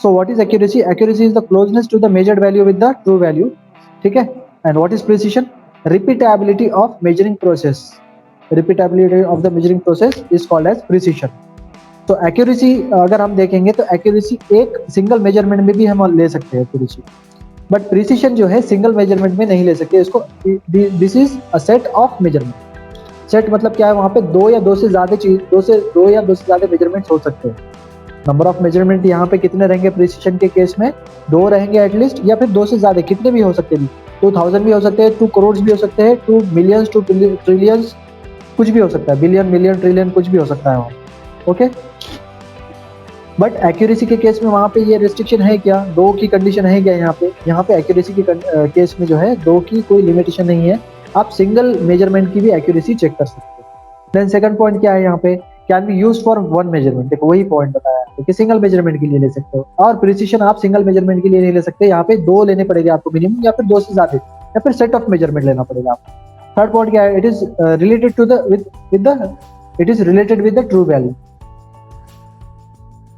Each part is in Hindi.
So what is accuracy? Accuracy is the closeness to the measured value with the true value, ठीक है। And what is precision? Repeatability of measuring process, repeatability of the measuring process is called as precision. तो एक्यूरेसी अगर हम देखेंगे तो एक्यूरेसी एक सिंगल मेजरमेंट में भी हम ले सकते हैं एक्यूरेसी, बट प्रिसिशन जो है सिंगल मेजरमेंट में नहीं ले सकते इसको। This is a set of measurement. Set मतलब क्या है? वहां पे दो या दो से ज्यादा चीज, दो या दो से ज्यादा मेजरमेंट्स हो सकते हैं। नंबर ऑफ मेजरमेंट यहाँ पे कितने रहेंगे प्रिसिशन के केस में? दो रहेंगे एटलीस्ट, या फिर दो से ज्यादा, कितने भी हो सकते हैं। 2000 भी हो सकते हैं, 2 करोड़ भी हो सकते हैं, 2 मिलियंस, 2 ट्रिलियंस, कुछ भी हो सकता है, बिलियन, मिलियन, ट्रिलियन, कुछ भी हो सकता है वहाँ, ओके। बट एक्यूरेसी के केस में वहां पे ये रेस्ट्रिक्शन है क्या? दो की कंडीशन है क्या यहाँ पे? यहाँ पे एक्यूरेसी के केस में जो है दो की कोई लिमिटेशन नहीं है, आप सिंगल मेजरमेंट की भी एक्यूरेसी चेक कर सकते हो। देन सेकंड पॉइंट क्या है यहाँ पे? Can be use for one measurement. देखो वही पॉइंट बताया आपको कि सिंगल मेजरमेंट के लिए ले सकते हो, और प्रिसिशन आप सिंगल मेजरमेंट के लिए नहीं ले सकते, यहाँ पे दो लेने पड़ेंगे आपको मिनिमम, या फिर दो से ज्यादा, या फिर सेट ऑफ मेजरमेंट लेना पड़ेगा आपको। थर्ड पॉइंट क्या है? It is related to the with the it is related with the true value.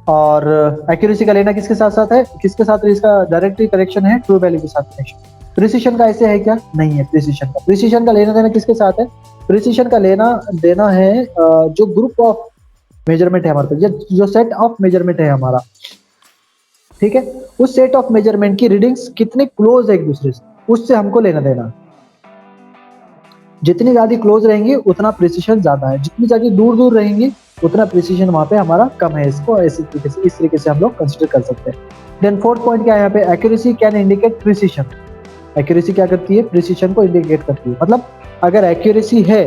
और एक्यूरेसी का लेना किसके साथ साथ है? किसके साथ इसका डायरेक्टली करेक्शन है? ट्रू वैल्यू के साथ कनेक्शन। प्रिसिशन का ऐसे है क्या? नहीं है। प्रिसिशन का लेना देना किसके साथ है? प्रिसिशन का लेना देना है जो ग्रुप ऑफ मेजरमेंट है हमारे पास, जो सेट ऑफ मेजरमेंट है हमारा, ठीक है, उस सेट ऑफ मेजरमेंट की रीडिंग्स कितने क्लोज है एक दूसरे से, उससे हमको लेना देना। जितनी ज्यादा क्लोज रहेंगे उतना प्रिसिशन ज्यादा है, जितनी ज्यादा दूर दूर रहेंगे उतना प्रिसिशन वहां पे हमारा कम है। इसको इस तरीके से हम लोग कंसिडर कर सकते हैं। देन फोर्थ पॉइंट क्या है यहाँ पे? Accuracy can indicate precision. Accuracy क्या करती है? प्रिसिशन को इंडिकेट करती है। मतलब अगर एक्यूरेसी है,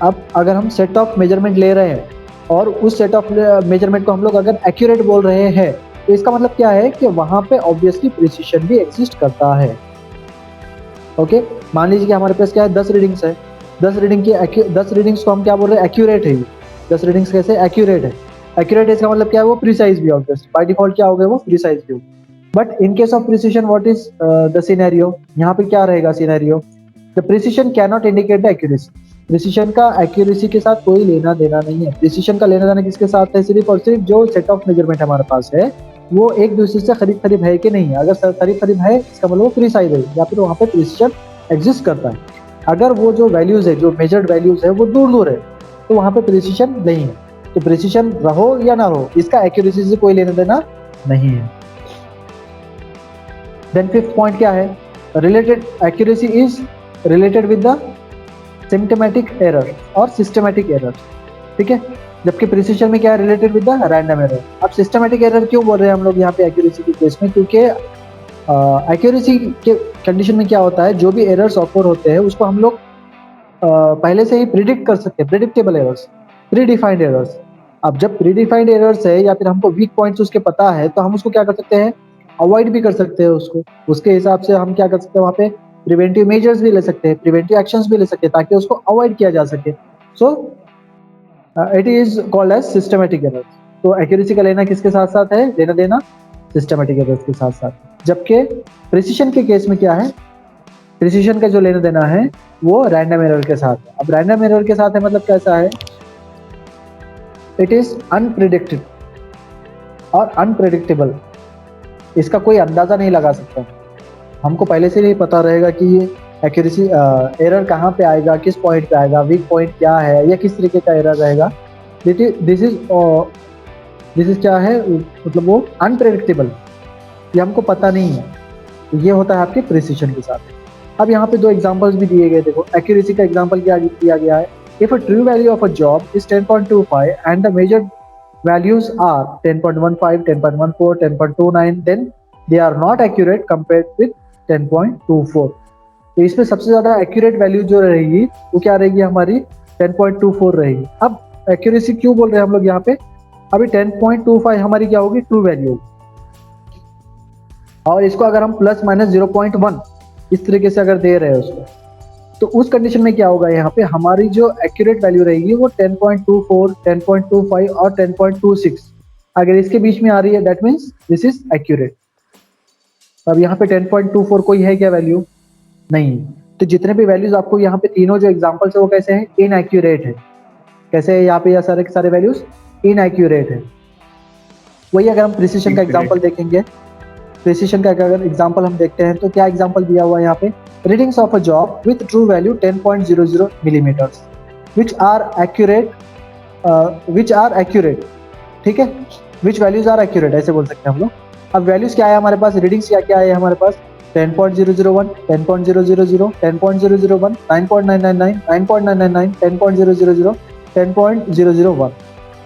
अब अगर हम सेट ऑफ मेजरमेंट ले रहे हैं और उस सेट ऑफ मेजरमेंट को हम लोग अगर एक्यूरेट बोल रहे हैं, तो इसका मतलब क्या है कि वहां पे ऑब्वियसली प्रिसिशन भी एग्जिस्ट करता है, ओके। मान लीजिए कि हमारे पास क्या है? 10 रीडिंग्स है। 10 रीडिंग्स को हम क्या बोल रहे हैं? एक्यूरेट है। 10 रीडिंग्स कैसे एक्यूरेट है? एक्यूरेट इसका मतलब क्या है? वो प्रिसाइज भी ऑब्वियसली बाय डिफॉल्ट क्या हो गए? वो प्रिसाइज भी हो। But in case of precision what is the scenario? यहाँ पे क्या रहेगा scenario? The precision can not indicate the accuracy. Precision का एक्यूरेसी के साथ कोई लेना देना नहीं है। प्रिसिशन का लेना देना किसके साथ है? सिर्फ और सिर्फ जो सेट ऑफ मेजरमेंट हमारे पास है वो एक दूसरे से करीब करीब है कि नहीं है। अगर करीब करीब है इसका मतलब वो प्रिसाइज है, या फिर वहाँ पे प्रिसिशन एग्जिस्ट करता है। अगर वो जो वैल्यूज है, जो मेजर्ड वैल्यूज है, वो दूर दूर है, तो वहाँ पे प्रिसिशन नहीं है। तो प्रिसिशन रहो या ना रहो, इसका एक्यूरेसी से कोई लेना देना नहीं है। देन फिफ्थ पॉइंट क्या है? Related accuracy is related with the symptomatic error और सिस्टमेटिक एरर, ठीक है। जबकि प्रिसिशन में क्या है? Related with the random error. अब सिस्टमेटिक एरर क्यों बोल रहे हैं हम लोग यहाँ पे एक्यूरेसी के केस में? क्योंकि एक्यूरेसी के कंडीशन में क्या होता है? जो भी एरर्स ऑफर होते हैं उसको हम लोग पहले से ही प्रिडिक्ट कर सकते हैं, प्रिडिक्टेबल एरर्स, प्रीडिफाइंड एरर्स। अब जब प्रीडिफाइंड एरर्स है या फिर हमको वीक पॉइंट्स उसके पता है, तो हम उसको क्या कर सकते हैं? अवॉइड भी कर सकते हैं उसको। उसके हिसाब से हम क्या कर सकते हैं? वहाँ पे प्रिवेंटिव मेजर्स भी ले सकते हैं, प्रिवेंटिव एक्शंस भी ले सकते हैं, ताकि उसको अवॉइड किया जा सके। So it is called as systematic errors. तो एक्यूरेसी का लेना किसके साथ साथ है? लेना देना सिस्टमेटिक एरर्स के साथ साथ। जबकि प्रिसिशन के केस में क्या है? प्रिसिशन का जो लेना देना है वो रैंडम एरर के साथ है। अब रैंडम एरर के साथ है मतलब कैसा है? इट इज अनप्रिडिक्टेड और अनप्रेडिक्टेबल। इसका कोई अंदाजा नहीं लगा सकता। हमको पहले से नहीं पता रहेगा कि ये एक्यूरेसी एरर कहाँ पे आएगा, किस पॉइंट पे आएगा, वीक पॉइंट क्या है, या किस तरीके का एरर रहेगा। दिस इज क्या है? मतलब वो अनप्रेडिक्टेबल, ये हमको पता नहीं है। तो ये होता है आपके प्रिसिशन के साथ। अब यहाँ पे दो एग्जांपल्स भी दिए गए। देखो एक्यूरेसी का एग्जांपल क्या दिया गया है? If a true value of a job is 10.25 and the measured values are 10.15, 10.14, 10.29, then they are not accurate compared with 10.24. तो इसमें सबसे ज्यादा एक्यूरेट वैल्यू जो रहेगी वो क्या रहेगी? हमारी 10.24 रहेगी। अब एक्यूरेसी क्यों बोल रहे हैं हम लोग यहाँ पे? अभी 10.25 हमारी क्या होगी? ट्रू वैल्यू होगी। और इसको अगर हम प्लस माइनस 0.1 इस तरीके से अगर दे रहे हैं उसको, तो उस कंडीशन में क्या होगा? यहाँ पे हमारी जो एक्यूरेट वैल्यू रहेगी वो 10.24, 10.25 और 10.26। अगर इसके बीच में आ रही है that means this is accurate. अब यहाँ पे 10.24 कोई है क्या वैल्यू? नहीं। तो जितने भी वैल्यूज आपको यहाँ पे तीनों जो एग्जांपल्स है वो कैसे हैं? इनएक्यूरेट है। कैसे है यहाँ पे? यह सारे के सारे वैल्यूज इनएक्यूरेट है। वही अगर हम प्रिसिशन का एग्जांपल देखेंगे, प्रिसिशन का अगर एग्जांपल हम देखते हैं तो क्या एग्जांपल दिया हुआ है यहाँ पे, readings of a job with true value 10.00 millimetres which are accurate, ठीक है, विच वैल्यूज आर एक्यूरेट ऐसे बोल सकते हैं हम लोग। अब वैल्यूज क्या है हमारे पास, रीडिंग्स क्या क्या है हमारे पास, 10.001, 10.000, 10.001, 9.999, 9.999, 10.000, 10.001।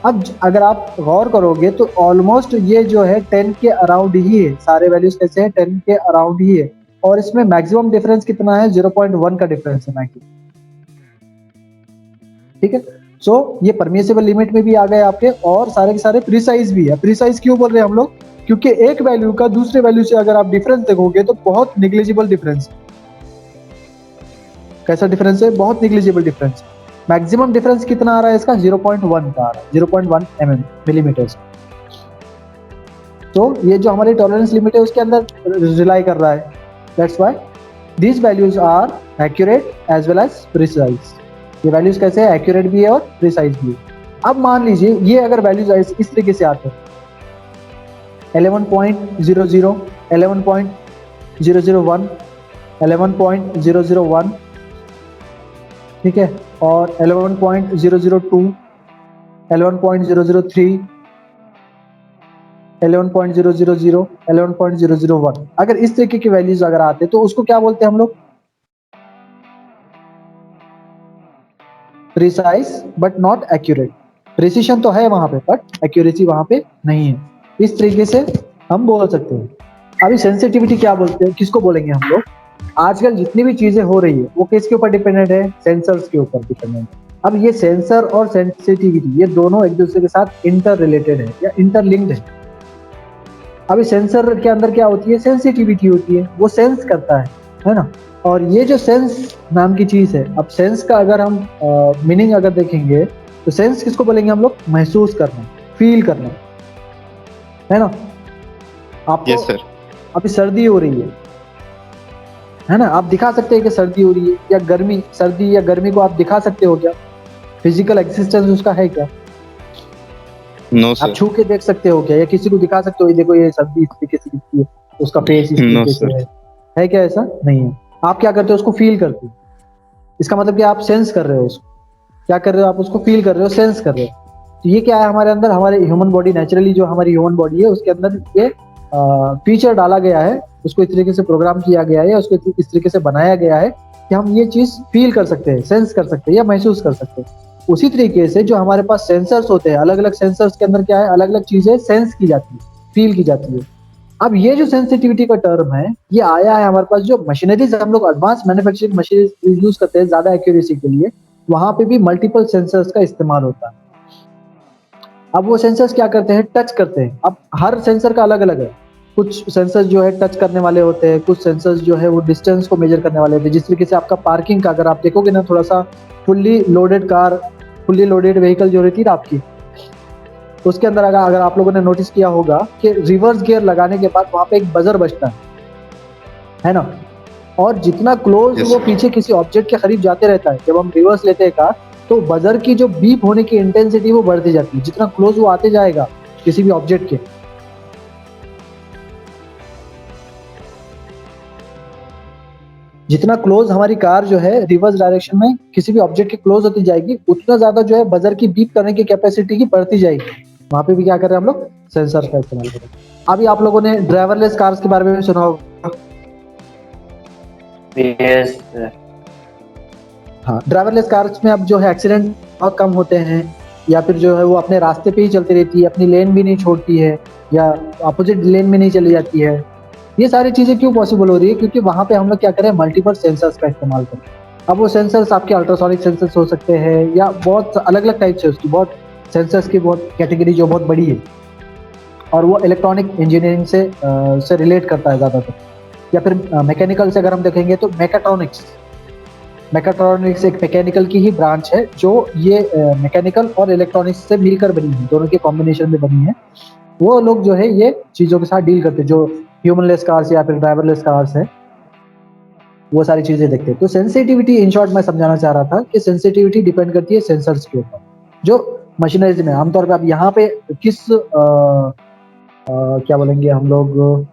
अब अगर आप गौर करोगे तो ऑलमोस्ट ये जो है 10 के अराउंड ही है, सारे वैल्यूज कैसे हैं, 10 के अराउंड ही है, और इसमें मैक्सिमम डिफरेंस कितना है, 0.1 का डिफरेंस है मैक्सिमम, ठीक है। सो ये परमिसिबल लिमिट में भी आ गए आपके, और सारे के सारे प्रिसाइज भी है। प्रिसाइज क्यों बोल रहे हैं हम लोग, क्योंकि एक वैल्यू का दूसरे वैल्यू से अगर आप डिफरेंस देखोगे तो बहुत निग्लिजिबल डिफरेंस, कैसा डिफरेंस है, बहुत निग्लिजिबल डिफरेंस। मैक्सिमम डिफरेंस कितना आ रहा है इसका, 0.1 का आ रहा है, 0.1 मिलीमीटर्स। तो ये जो हमारी टॉलरेंस लिमिट है उसके अंदर रिलाई कर रहा है, that's why these values are accurate as well as precise. ये वैल्यूज कैसे है, एक्यूरेट भी है और प्रिसाइज भी है। अब मान लीजिए ये अगर वैल्यूज इस तरीके से आते हैं, 11.00, 11.001, 11.001, ठीक है, और 11.002, 11.003, 11.000, 11.001, अगर इस तरीके की वैल्यूज अगर आते तो उसको क्या बोलते हैं हम लोग, precise but not accurate. Precision तो है वहां पे बट एक्यूरेसी वहां पे नहीं है, इस तरीके से हम बोल सकते हैं। अभी सेंसिटिविटी क्या बोलते हैं, किसको बोलेंगे हम लोग, आजकल जितनी भी चीजें हो रही है वो किसके ऊपर डिपेंडेंट है, सेंसर्स के ऊपर डिपेंडेंट है। अब ये सेंसर और सेंसिटिविटी ये दोनों एक दूसरे के साथ इंटर रिलेटेड है या इंटरलिंक्ड है। अभी सेंसर के अंदर क्या होती है, सेंसिटिविटी होती है, वो सेंस करता है ना। और ये जो सेंस नाम की चीज है, अब सेंस का अगर हम मीनिंग अगर देखेंगे तो सेंस किसको बोलेंगे हम लोग, महसूस करना, फील करना, है ना। आपको यस सर। अभी सर्दी हो रही है ना, आप दिखा सकते हैं कि सर्दी हो रही है, या गर्मी, सर्दी या गर्मी को आप दिखा सकते हो क्या, फिजिकल एग्जिस्टेंस उसका है क्या, नो आप सर। छू के देख सकते हो क्या, या किसी को दिखा सकते हो ये देखो ये सर्दी इस तरीके से दिखती है, उसका फेस इस नो तरीके से सर। है क्या, ऐसा नहीं है। आप क्या करते हो, उसको फील करते हो, इसका मतलब कि आप सेंस कर रहे हो उसको, क्या कर रहे हो आप, उसको फील कर रहे हो, सेंस कर रहे हो। तो ये क्या है हमारे अंदर, हमारे ह्यूमन बॉडी नेचुरली जो हमारी ह्यूमन बॉडी है उसके अंदर ये फीचर डाला गया है, उसको इस तरीके से प्रोग्राम किया गया है, उसको इस तरीके से बनाया गया है कि हम ये चीज फील कर सकते हैं, सेंस कर सकते हैं या महसूस कर सकते हैं। उसी तरीके से जो हमारे पास सेंसर्स होते हैं, अलग अलग सेंसर्स के अंदर क्या है, अलग अलग चीजें सेंस की जाती है, फील की जाती है। अब ये जो सेंसिटिविटी का टर्म है ये आया है हमारे पास, जो मशीनरीज हम लोग एडवांस मैन्युफैक्चरिंग मशीनरी यूज करते हैं ज्यादा एक्यूरेसी के लिए, वहां पे भी मल्टीपल सेंसर्स का इस्तेमाल होता है। अब वो सेंसर्स क्या करते हैं, टच करते हैं। अब हर सेंसर का अलग अलग है, कुछ सेंसर्स जो है टच करने वाले होते हैं, कुछ सेंसर्स जो है वो डिस्टेंस को मेजर करने वाले होते हैं। जिस तरीके से आपका पार्किंग का अगर आप देखोगे ना, थोड़ा सा fully loaded car, fully loaded vehicle जो रहती है ना आपकी, उसके अंदर अगर आप लोगों ने नोटिस किया होगा कि रिवर्स गियर लगाने के बाद वहां पे एक बजर बजता है ना, और जितना क्लोज Yes, वो sir. पीछे किसी ऑब्जेक्ट के करीब जाते रहता है, जब हम रिवर्स लेते हैं कार, तो बजर की जो बीप होने की इंटेंसिटी वो बढ़ती जाती है, जितना क्लोज वो आते जाएगा किसी भी ऑब्जेक्ट के। जितना क्लोज हमारी कार जो है रिवर्स डायरेक्शन में किसी भी ऑब्जेक्ट के क्लोज होती जाएगी, उतना ज्यादा जो है बजर की बीप करने की कैपेसिटी की बढ़ती जाएगी। वहां पे भी क्या कर रहे हैं हम लोग, सेंसर का इस्तेमाल कर रहे हैं। अभी आप लोगों ने ड्राइवरलेस कार्स के बारे में भी सुना होगा। यस। हाँ, ड्राइवरलेस कार्स में अब जो है एक्सीडेंट बहुत कम होते हैं, या फिर जो है वो अपने रास्ते पे ही चलती रहती है, अपनी लेन भी नहीं छोड़ती है, या अपोजिट लेन में नहीं चली जाती है। ये सारी चीजें क्यों पॉसिबल हो रही है, क्योंकि वहां पे हम लोग क्या करें, मल्टीपल सेंसर्स का इस्तेमाल करें। अब वो सेंसर्स आपके अल्ट्रासोनिक सेंसर्स हो सकते हैं, या बहुत अलग अलग टाइप से उसकी बहुत सेंसर्स की बहुत कैटेगरी जो बहुत बड़ी है, और वो इलेक्ट्रॉनिक इंजीनियरिंग से रिलेट करता है ज़्यादातर। या फिर मैकेनिकल से अगर हम देखेंगे तो मैकाट्रॉनिक्स, मैकाट्रॉनिक्स एक मैकेनिकल की ही ब्रांच है जो ये मैकेनिकल और इलेक्ट्रॉनिक्स से मिलकर बनी है, दोनों के कॉम्बिनेशन में बनी है। वो लोग जो है ये चीज़ों के साथ डील करते हैं, जो ह्यूमनलेस कार्स या फिर ड्राइवरलेस कार्स है, वो सारी चीज़ें देखते हैं। तो सेंसिटिविटी इन शॉर्ट मैं समझाना चाह रहा था कि सेंसिटिविटी डिपेंड करती है सेंसर्स के ऊपर, जो मशीनरीज में आमतौर पर अब यहाँ पे किस क्या बोलेंगे हम लोग,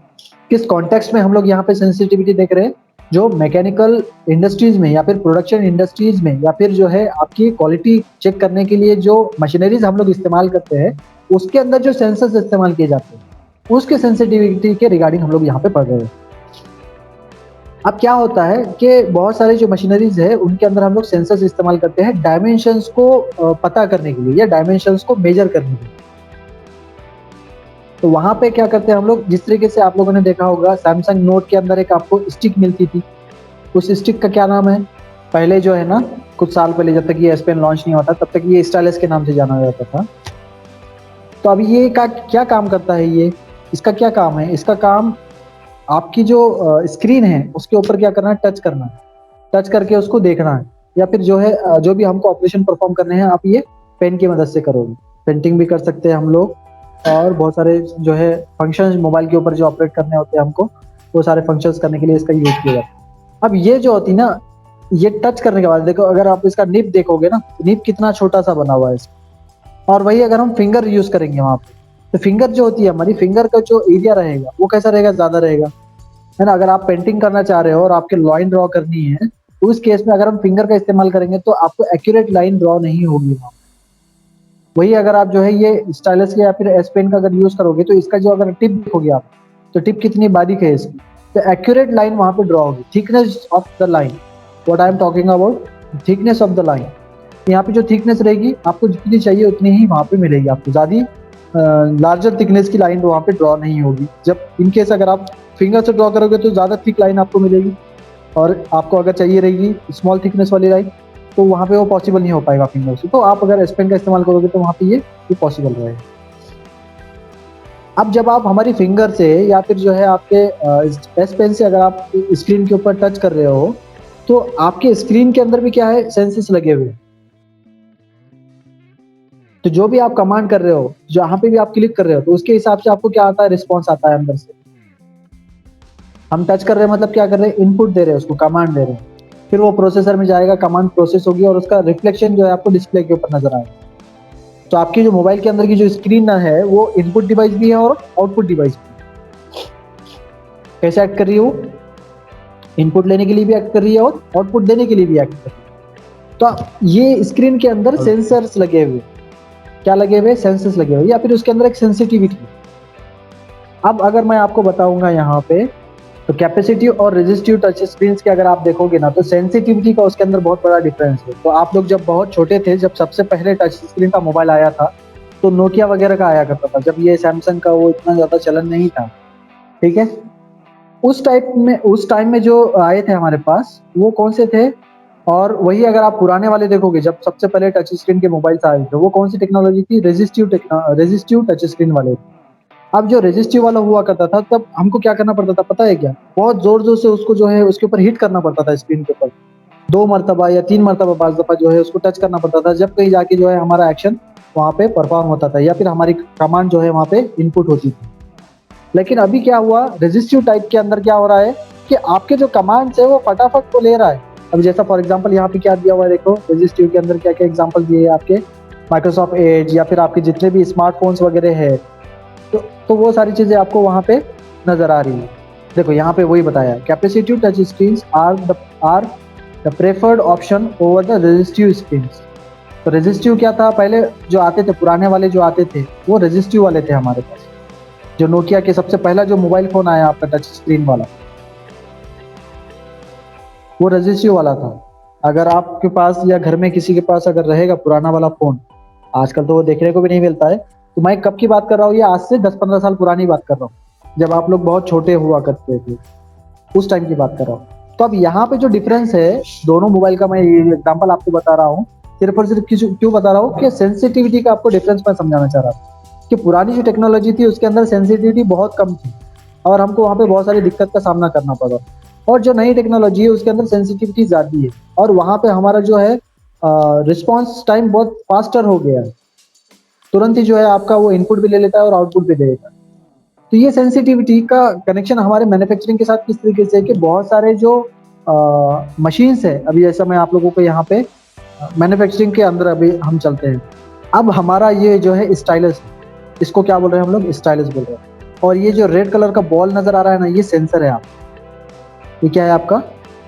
किस कॉन्टेक्स्ट में हम लोग यहाँ पे सेंसिटिविटी देख रहे हैं, जो मैकेनिकल इंडस्ट्रीज में या फिर प्रोडक्शन इंडस्ट्रीज में या फिर जो है आपकी क्वालिटी चेक करने के लिए जो मशीनरीज हम लोग इस्तेमाल करते हैं उसके अंदर जो सेंसर्स इस्तेमाल किए जाते हैं उसके सेंसिटिविटी के रिगार्डिंग हम लोग यहाँ पे पढ़ रहे हैं। अब क्या होता है कि बहुत सारे जो मशीनरीज है उनके अंदर हम लोग सेंसर्स इस्तेमाल करते हैं डायमेंशंस को पता करने के लिए या डायमेंशंस को मेजर करने के लिए। तो वहां पे क्या करते हैं हम लोग, जिस तरीके से आप लोगों ने देखा होगा सैमसंग नोट के अंदर एक आपको स्टिक मिलती थी, उस स्टिक का क्या नाम है, पहले जो है ना कुछ साल पहले जब तक ये एस पेन लॉन्च नहीं होता तब तक ये स्टाइलस के नाम से जाना जाता था। तो अभी ये का क्या काम करता है, ये इसका क्या काम है, इसका काम आपकी जो स्क्रीन है उसके ऊपर क्या करना है, टच करना है, टच करके उसको देखना है, या फिर जो है जो भी हमको ऑपरेशन परफॉर्म करने हैं आप ये पेन की मदद से करोगे। पेंटिंग भी कर सकते हैं हम लोग और बहुत सारे जो है फंक्शंस मोबाइल के ऊपर जो ऑपरेट करने होते हैं हमको वो सारे फंक्शंस करने के लिए इसका यूज किया जाता है। अब ये जो होती ना, ये टच करने के बाद देखो अगर आप इसका निप देखोगे ना, निप कितना छोटा सा बना हुआ है इसका, और वही अगर हम फिंगर यूज करेंगे वहां पे तो फिंगर जो होती है हमारी, फिंगर का जो एरिया रहेगा वो कैसा रहेगा, ज्यादा रहेगा, है ना। अगर आप पेंटिंग करना चाह रहे हो और आपके लाइन ड्रॉ करनी है तो उस केस में अगर हम फिंगर का इस्तेमाल करेंगे तो आपको एक्यूरेट लाइन ड्रॉ नहीं होगी वहां। वही अगर आप जो है ये स्टाइलस या फिर एस पेन का अगर यूज करोगे तो इसका जो अगर टिप देखोगे आप तो टिप कितनी बारीक है इसकी, तो एक्यूरेट लाइन वहां पे ड्रॉ होगी। Thickness of the line, what I am talking about, thickness of the line. यहाँ पे जो थिकनेस रहेगी आपको जितनी चाहिए उतनी ही वहां पे मिलेगी, आपको ज्यादा लार्जर थिकनेस की लाइन वहां पे ड्रॉ नहीं होगी। जब इनकेस अगर आप फिंगर से ड्रॉ करोगे तो ज्यादा थिक लाइन आपको मिलेगी, और आपको अगर चाहिए रहेगी स्मॉल थिकनेस वाली लाइन तो वहां पे वो पॉसिबल नहीं हो पाएगा फिंगर से। तो आप अगर एस पेन का इस्तेमाल करोगे तो वहां पे ये पॉसिबल रहेगा। अब जब आप हमारी फिंगर से या फिर जो है आपके एस पेन से अगर आप स्क्रीन के ऊपर टच कर रहे हो तो आपके स्क्रीन के अंदर भी क्या है, सेंसेस लगे हुए हैं। तो जो भी आप कमांड कर रहे हो, जहां पे भी आप क्लिक कर रहे हो तो उसके हिसाब से आपको क्या आता है, रिस्पॉन्स आता है अंदर से। हम टच कर रहे हैं मतलब क्या कर रहे हैं, इनपुट दे रहे हैं, उसको कमांड दे रहे हैं, फिर वो प्रोसेसर में जाएगा, कमांड प्रोसेस होगी और उसका रिफ्लेक्शन जो है आपको डिस्प्ले के ऊपर नजर आएगा। तो आपकी जो मोबाइल के अंदर की जो स्क्रीन है वो इनपुट डिवाइस भी है और आउटपुट डिवाइस भी। कैसे एक्ट कर रही है वो, इनपुट लेने के लिए भी एक्ट कर रही है और आउटपुट देने के लिए भी एक्ट कर रही है। तो ये स्क्रीन के अंदर सेंसर्स लगे हुए, क्या लगे हुए, सेंसर्स लगे हुए, या फिर उसके अंदर एक सेंसिटिविटी। अब अगर मैं आपको बताऊंगा यहाँ पे तो कैपेसिटिव और रेजिस्टिव टच स्क्रीन के अगर आप देखोगे ना तो सेंसिटिविटी का उसके अंदर बहुत बड़ा डिफरेंस है। तो आप लोग जब बहुत छोटे थे, जब सबसे पहले टच स्क्रीन का मोबाइल आया था तो नोकिया वगैरह का आया करता था, जब ये सैमसंग का वो इतना ज्यादा चलन नहीं था, ठीक है। उस टाइम में जो आए थे हमारे पास वो कौन से थे, और वही अगर आप पुराने वाले देखोगे जब सबसे पहले टच स्क्रीन के मोबाइल आए थे वो कौन सी टेक्नोलॉजी थी, रेजिस्टिव टच स्क्रीन वाले थे। अब जो रेजिस्टिव वाला हुआ करता था तब हमको क्या करना पड़ता था पता है क्या, बहुत जोर जोर से उसको जो है उसके ऊपर हिट करना पड़ता था स्क्रीन के ऊपर, 2 मरतबा या 3 मरतबा 5 दफा जो है उसको टच करना पड़ता था, जब कहीं जाके जो है हमारा एक्शन वहाँ पे परफॉर्म होता था या फिर हमारी कमांड जो है वहाँ पे इनपुट होती थी। लेकिन अभी क्या हुआ, रेजिस्टिव टाइप के अंदर क्या हो रहा है कि आपके जो कमांड्स है वो फटाफट को ले रहा है। अब जैसा फॉर एग्जांपल यहाँ पे क्या दिया हुआ है देखो, रेजिस्टिव के अंदर क्या क्या एग्जांपल दिए है आपके, माइक्रोसॉफ्ट एज या फिर आपके जितने भी स्मार्टफोन्स वगैरह है, तो वो सारी चीजें आपको वहाँ पे नजर आ रही है। देखो यहाँ पे वही बताया, capacitive touch screen are the preferred option over the resistive screen. तो रेजिस्टिव क्या था, पहले जो आते थे पुराने वाले जो आते थे वो रेजिस्टिव वाले थे हमारे पास। जो नोकिया के सबसे पहला जो मोबाइल फोन आया आपका टच स्क्रीन वाला वो रेजिस्टिव वाला था। अगर आपके पास या घर में किसी के पास अगर रहेगा पुराना वाला फोन, आजकल तो वो देखने को भी नहीं मिलता है, तो मैं कब की बात कर रहा हूँ, ये आज से 10-15 साल पुरानी बात कर रहा हूँ, जब आप लोग बहुत छोटे हुआ करते थे उस टाइम की बात कर रहा हूँ। तो अब यहाँ पे जो डिफरेंस है दोनों मोबाइल का, मैं ये एग्जांपल आपको बता रहा हूँ, सिर्फ और सिर्फ क्यों बता रहा हूँ कि सेंसिटिविटी का आपको डिफरेंस मैं समझाना चाह रहा था कि पुरानी जो टेक्नोलॉजी थी उसके अंदर सेंसिटिविटी बहुत कम थी और हमको वहाँ पे बहुत सारी दिक्कत का सामना करना पड़ा, और जो नई टेक्नोलॉजी है उसके अंदर सेंसिटिविटी ज्यादा है और वहाँ पे हमारा जो है रिस्पॉन्स टाइम बहुत फास्टर हो गया है, तुरंत ही जो है आपका वो इनपुट भी ले लेता है और आउटपुट भी दे देता है। तो ये सेंसिटिविटी का कनेक्शन हमारे मैन्युफैक्चरिंग के साथ किस तरीके से है कि बहुत सारे जो मशीन्स है, अभी जैसा मैं आप लोगों को यहाँ पे मैन्युफैक्चरिंग के अंदर अभी हम चलते हैं। अब हमारा ये जो है स्टाइलस, इसको क्या बोल रहे हैं हम लोग, स्टाइलस बोल रहे हैं। और ये जो रेड कलर का बॉल नजर आ रहा है ना, ये सेंसर है। आप ये क्या है? आपका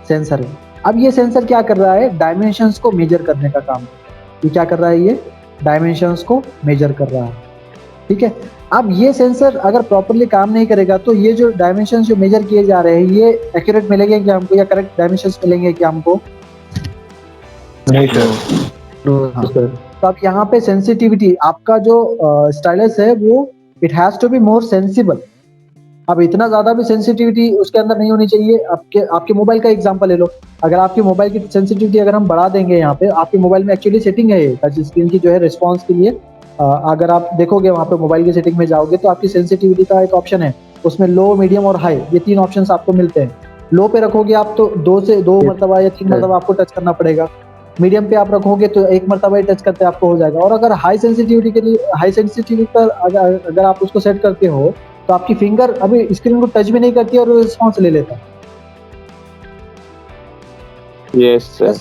सेंसर है। अब ये सेंसर क्या कर रहा है? डायमेंशंस को मेजर करने का काम। ये क्या कर रहा है? ये डायमेंशंस को मेजर कर रहा है। ठीक है। अब ये सेंसर अगर प्रॉपरली काम नहीं करेगा तो ये जो डायमेंशंस जो मेजर किए जा रहे हैं ये एक्यूरेट मिलेंगे क्या हमको, या करेक्ट डायमेंशंस मिलेंगे क्या हमको? नहीं सर। हाँ। तो अब यहाँ पे सेंसिटिविटी, आपका जो स्टाइलस है वो it has to be more sensible. अब इतना ज्यादा भी सेंसिटिविटी उसके अंदर नहीं होनी चाहिए। आपके मोबाइल का एग्जांपल ले लो। अगर आपके मोबाइल की सेंसिटिविटी अगर हम बढ़ा देंगे, यहाँ पे आपके मोबाइल में एक्चुअली सेटिंग है टच स्क्रीन की जो है रिस्पॉन्स के लिए। अगर आप देखोगे वहाँ पे मोबाइल की सेटिंग में जाओगे तो आपकी सेंसिटिविटी का एक ऑप्शन है, उसमें लो, मीडियम और हाई, ये 3 ऑप्शन आपको मिलते हैं। लो पे रखोगे आप तो 2 मरतबा या 3 मरतबा आपको टच करना पड़ेगा। मीडियम पे आप रखोगे तो 1 मरतबा ही टच करते आपको हो जाएगा। और अगर हाई सेंसिटिविटी के लिए, हाई सेंसिटिविटी पर अगर आप उसको सेट करते हो तो आपकी फिंगर अभी स्क्रीन को टच भी नहीं करती और रिस्पॉन्स ले लेता है। Yes sir.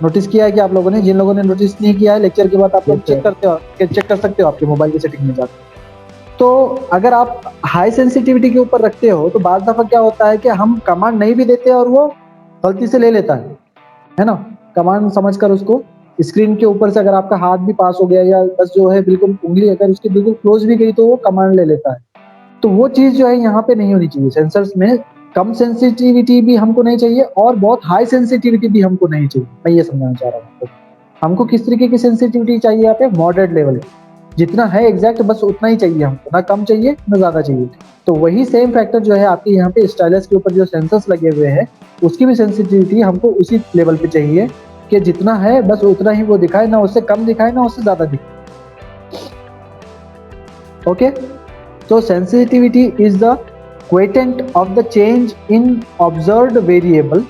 नोटिस किया है कि आप लोगों ने? जिन लोगों ने नोटिस नहीं किया है, लेक्चर के बाद आप लोग चेक कर सकते हो आपके मोबाइल की सेटिंग में जाकर। तो अगर आप हाई सेंसिटिविटी के ऊपर रखते हो तो बाद दफा क्या होता है कि हम कमांड नहीं भी देते और वो गलती से ले लेता है ना। कमांड समझकर उसको स्क्रीन के ऊपर से अगर आपका हाथ भी पास हो गया या बस जो है बिल्कुल उंगली अगर उसकी बिल्कुल क्लोज भी गई तो वो कमांड ले लेता है। तो वो चीज जो है यहाँ पे नहीं होनी चाहिए। सेंसर्स में कम सेंसिटिविटी भी हमको नहीं चाहिए और बहुत हाई सेंसिटिविटी भी हमको नहीं चाहिए। मैं ये समझाना चाह रहा हूँ। हमको किस तरीके की सेंसिटिविटी चाहिए? यहाँ पे मॉडरेट लेवल, जितना है एग्जैक्ट बस उतना ही चाहिए हमको, ना कम चाहिए ना ज्यादा चाहिए। तो वही सेम फैक्टर जो है आपके यहाँ पे स्टाइलस के ऊपर जो सेंसर्स लगे हुए हैं उसकी भी सेंसिटिविटी हमको उसी लेवल पे चाहिए कि जितना है बस उतना ही वो दिखाए, ना उससे कम दिखाए ना उससे ज्यादा दिखाए। Okay. So sensitivity is the quotient of the change in observed variable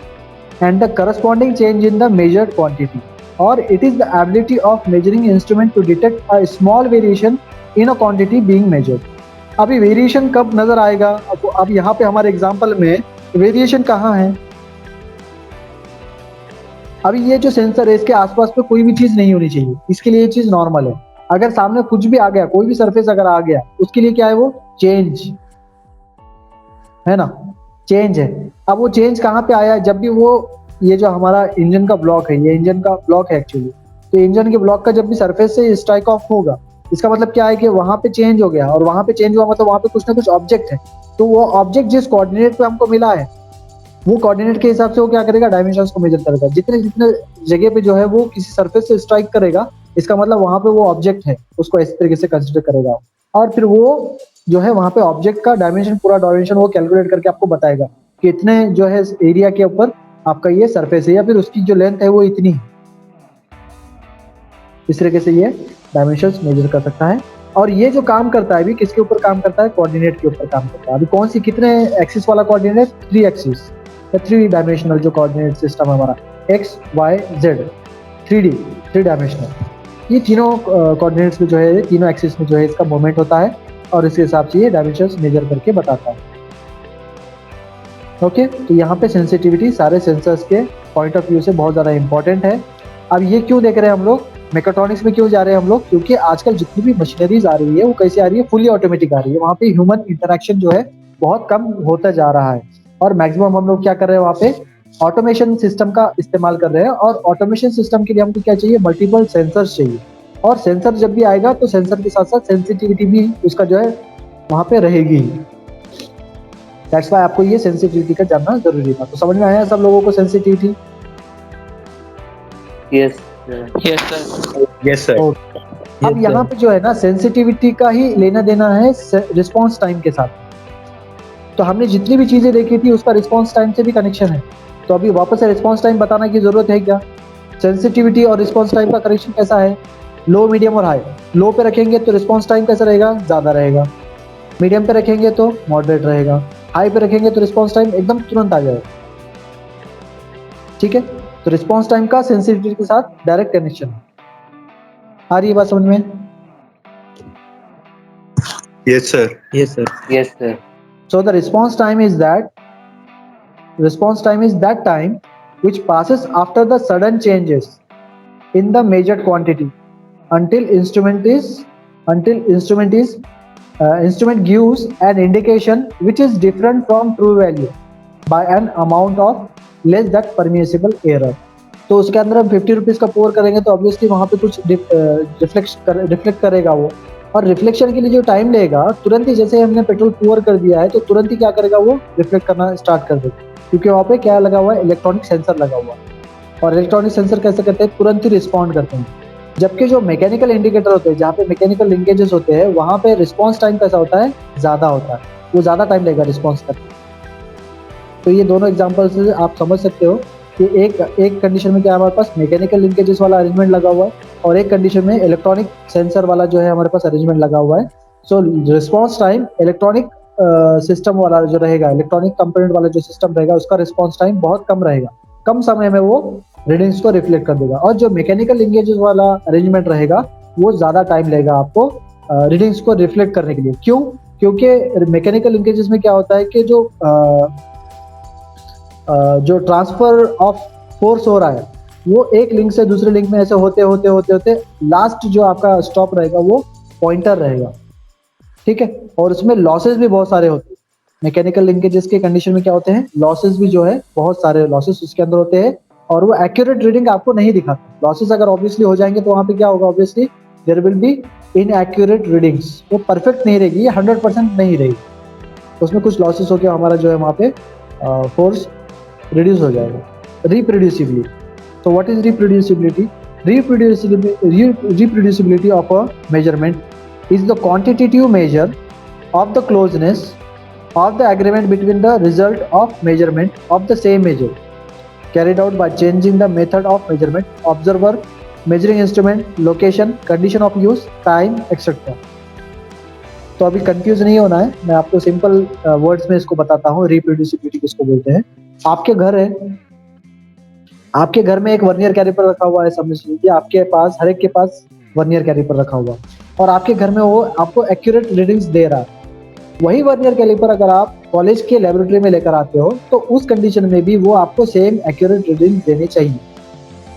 and the corresponding change in the measured quantity, or it is the ability of measuring instrument to detect a small variation in a quantity being measured. अभी वेरिएशन कब नजर आएगा? अब यहाँ पे हमारे एग्जांपल में वेरिएशन कहाँ है? अभी ये जो सेंसर है इसके आसपास पे कोई भी चीज नहीं होनी चाहिए, इसके लिए ये चीज नॉर्मल है। अगर सामने कुछ भी आ गया, कोई भी सरफेस अगर आ गया, उसके लिए क्या है? वो चेंज है ना, चेंज है। अब वो चेंज कहाँ पे आया? जब भी वो ये जो हमारा इंजन का ब्लॉक है, ये इंजन का ब्लॉक है एक्चुअली, तो इंजन के ब्लॉक का जब भी सरफेस से स्ट्राइक ऑफ होगा, इसका मतलब क्या है कि वहां पे चेंज हो गया। और वहां पे चेंज हुआ मतलब वहां पे कुछ ना कुछ ऑब्जेक्ट है। तो वो ऑब्जेक्ट जिस कोऑर्डिनेट पे हमको मिला है वो कोऑर्डिनेट के हिसाब से वो क्या करेगा? डायमेंशंस को मेजर करेगा। जितने जितने जगह पे जो है वो किसी सरफेस से स्ट्राइक करेगा, इसका मतलब वहां पे वो ऑब्जेक्ट है, उसको इस तरीके से कंसिडर करेगा। और फिर वो जो है वहां पे ऑब्जेक्ट का डायमेंशन, पूरा डायमेंशन वो कैलकुलेट करके आपको बताएगा कि इतने जो है एरिया के ऊपर आपका ये सरफेस है, या फिर उसकी जो लेंथ है वो इतनी है। इस तरीके से ये डायमेंशंस मेजर कर सकता है। और ये जो काम करता है अभी किसके ऊपर काम करता है? कोऑर्डिनेट के ऊपर काम करता है। अभी कौन सी, कितने एक्सिस वाला कोऑर्डिनेट? 3 एक्सिस, 3 डायमेंशनल जो कोऑर्डिनेट सिस्टम है हमारा, x Y Z, 3D, 3 dimensional. ये तीनों कोऑर्डिनेट्स में जो है, तीनों एक्सिस में जो है इसका मूवमेंट होता है और इसके हिसाब से ये डायमेंशंस मेजर करके बताता है। ओके। तो यहाँ पे सेंसिटिविटी सारे सेंसर्स के पॉइंट ऑफ व्यू से बहुत ज़्यादा इंपॉर्टेंट है। अब ये क्यों देख रहे हैं हम लोग? मेकाट्रॉनिक्स में क्यों जा रहे हैं हम लोग? क्योंकि आजकल जितनी भी मशीनरीज आ रही है वो कैसे आ रही है? फुली ऑटोमेटिक आ रही है। वहाँ पे ह्यूमन इंटरेक्शन जो है बहुत कम होता जा रहा है और मैक्सिमम हम लोग क्या कर रहे हैं? वहाँ पे ऑटोमेशन सिस्टम का इस्तेमाल कर रहे हैं। और ऑटोमेशन सिस्टम के लिए हमको क्या चाहिए? मल्टीपल सेंसर्स चाहिए। और सेंसर जब भी आएगा तो सेंसर के साथ साथ सेंसिटिविटी भी उसका जो है वहाँ पे रहेगी। दैट्स व्हाई आपको ये सेंसिटिविटी का जानना जरूरी था। तो समझ में आया सब लोगों को sensitivity? Yes yes sir. Yes sir. अब यहाँ पे जो है ना सेंसिटिविटी का ही लेना देना है रिस्पॉन्स टाइम के साथ। तो हमने जितनी भी चीजें देखी थी उसका रिस्पॉन्स टाइम से भी कनेक्शन है। तो अभी वापस से रिस्पॉन्स टाइम बताने की जरूरत है क्या? सेंसिटिविटी और रिस्पॉन्स टाइम का कनेक्शन कैसा है? लो, मीडियम और हाई। लो पे रखेंगे तो रिस्पॉन्स टाइम कैसा रहेगा? ज्यादा रहेगा। मीडियम पे रखेंगे तो मॉडरेट रहेगा। हाई पे रखेंगे तो रिस्पॉन्स टाइम एकदम तुरंत आ जाएगा। ठीक है। तो रिस्पॉन्स टाइम का सेंसिटिविटी के साथ डायरेक्ट कनेक्शन है। आ रही है बात समझ में? Yes sir. Yes sir. Yes sir. So the response time is that time which passes after the sudden changes in the measured quantity until instrument is instrument gives an indication which is different from true value by an amount of less that permissible error. तो उसके अंदर हम 50 रुपीज़ का पोर करेंगे तो ऑब्वियसली वहाँ पे कुछ रिफ्लेक्ट करेगा वो, और रिफ्लेक्शन के लिए जो टाइम लगेगा, तुरंत ही जैसे हमने पेट्रोल पोर कर दिया है तो तुरंत ही क्या करेगा वो रिफ्लेक्ट करना स्टार्ट कर देगा, क्योंकि वहाँ पे क्या लगा हुआ है, इलेक्ट्रॉनिक सेंसर लगा हुआ है। और इलेक्ट्रॉनिक सेंसर कैसे करते हैं, तुरंत ही रिस्पॉन्ड करते हैं। जबकि जो मैकेनिकल इंडिकेटर होते हैं, जहाँ पे मैकेनिकल लिंकेजेस होते हैं, वहाँ पे रिस्पॉन्स टाइम कैसा होता है, ज़्यादा होता है, वो ज़्यादा टाइम लगेगा रिस्पॉन्स करने। तो ये दोनों एग्जाम्पल से आप समझ सकते हो कि एक कंडीशन में क्या हमारे पास मैकेनिकल लिंकेजेस वाला अरेंजमेंट लगा हुआ है, और एक कंडीशन में इलेक्ट्रॉनिक सेंसर वाला जो है हमारे पास अरेंजमेंट लगा हुआ है। सो रिस्पॉन्स टाइम इलेक्ट्रॉनिक सिस्टम वाला जो रहेगा, इलेक्ट्रॉनिक कंपोनेंट वाला जो सिस्टम रहेगा, उसका रिस्पॉन्स टाइम बहुत कम रहेगा, कम समय में वो रीडिंग्स को रिफ्लेक्ट कर देगा। और जो मैकेनिकल लिंकेजेस वाला अरेंजमेंट रहेगा वो ज़्यादा टाइम लेगा आपको रीडिंग्स को रिफ्लेक्ट करने के लिए। क्यों? क्योंकि मैकेनिकल लिंकेजेस में क्या होता है कि जो ट्रांसफर ऑफ फोर्स हो रहा है वो एक लिंक से दूसरे लिंक में ऐसे होते होते होते होते लास्ट जो आपका स्टॉप रहेगा वो पॉइंटर रहेगा, ठीक है। और उसमें लॉसेस भी बहुत सारे होते हैं। मैकेनिकल लिंकेजेस के कंडीशन में क्या होते हैं, लॉसेस भी जो है बहुत सारे लॉसेस उसके अंदर होते हैं, और वो एक्यूरेट रीडिंग आपको नहीं दिखाता। लॉसेस अगर ऑब्वियसली हो जाएंगे तो वहाँ पे क्या होगा, obviously there will be inaccurate readings, वो परफेक्ट नहीं रहेगी, 100% नहीं रहेगी, उसमें कुछ लॉसेस होकर हमारा जो है वहाँ पे फोर्स रिड्यूस हो जाएगा। रिप्रोड्यूसिबिलिटी, तो what is reproducibility? Reproducibility of a measurement is the quantitative measure of the closeness of the agreement between the result of measurement of the same measure carried out by changing the method of measurement, observer, measuring instrument, location, condition of use, time, etc. तो अभी कंफ्यूज नहीं होना है, मैं आपको सिंपल वर्ड्स में इसको बताता हूँ। रिप्रोड्यूसिबिलिटी किसको बोलते हैं? आपके घर है, आपके घर में एक वर्नियर कैलिपर रखा हुआ है, समझ लीजिए आपके पास, हर एक के पास वर्नियर कैलिपर रखा हुआ है, और आपके घर में वो आपको एक्यूरेट रीडिंग्स दे रहा है। वही वर्नियर कैलिपर अगर आप कॉलेज के लेबोरेटरी में लेकर आते हो तो उस कंडीशन में भी वो आपको सेम एक्यूरेट रीडिंग देनी चाहिए।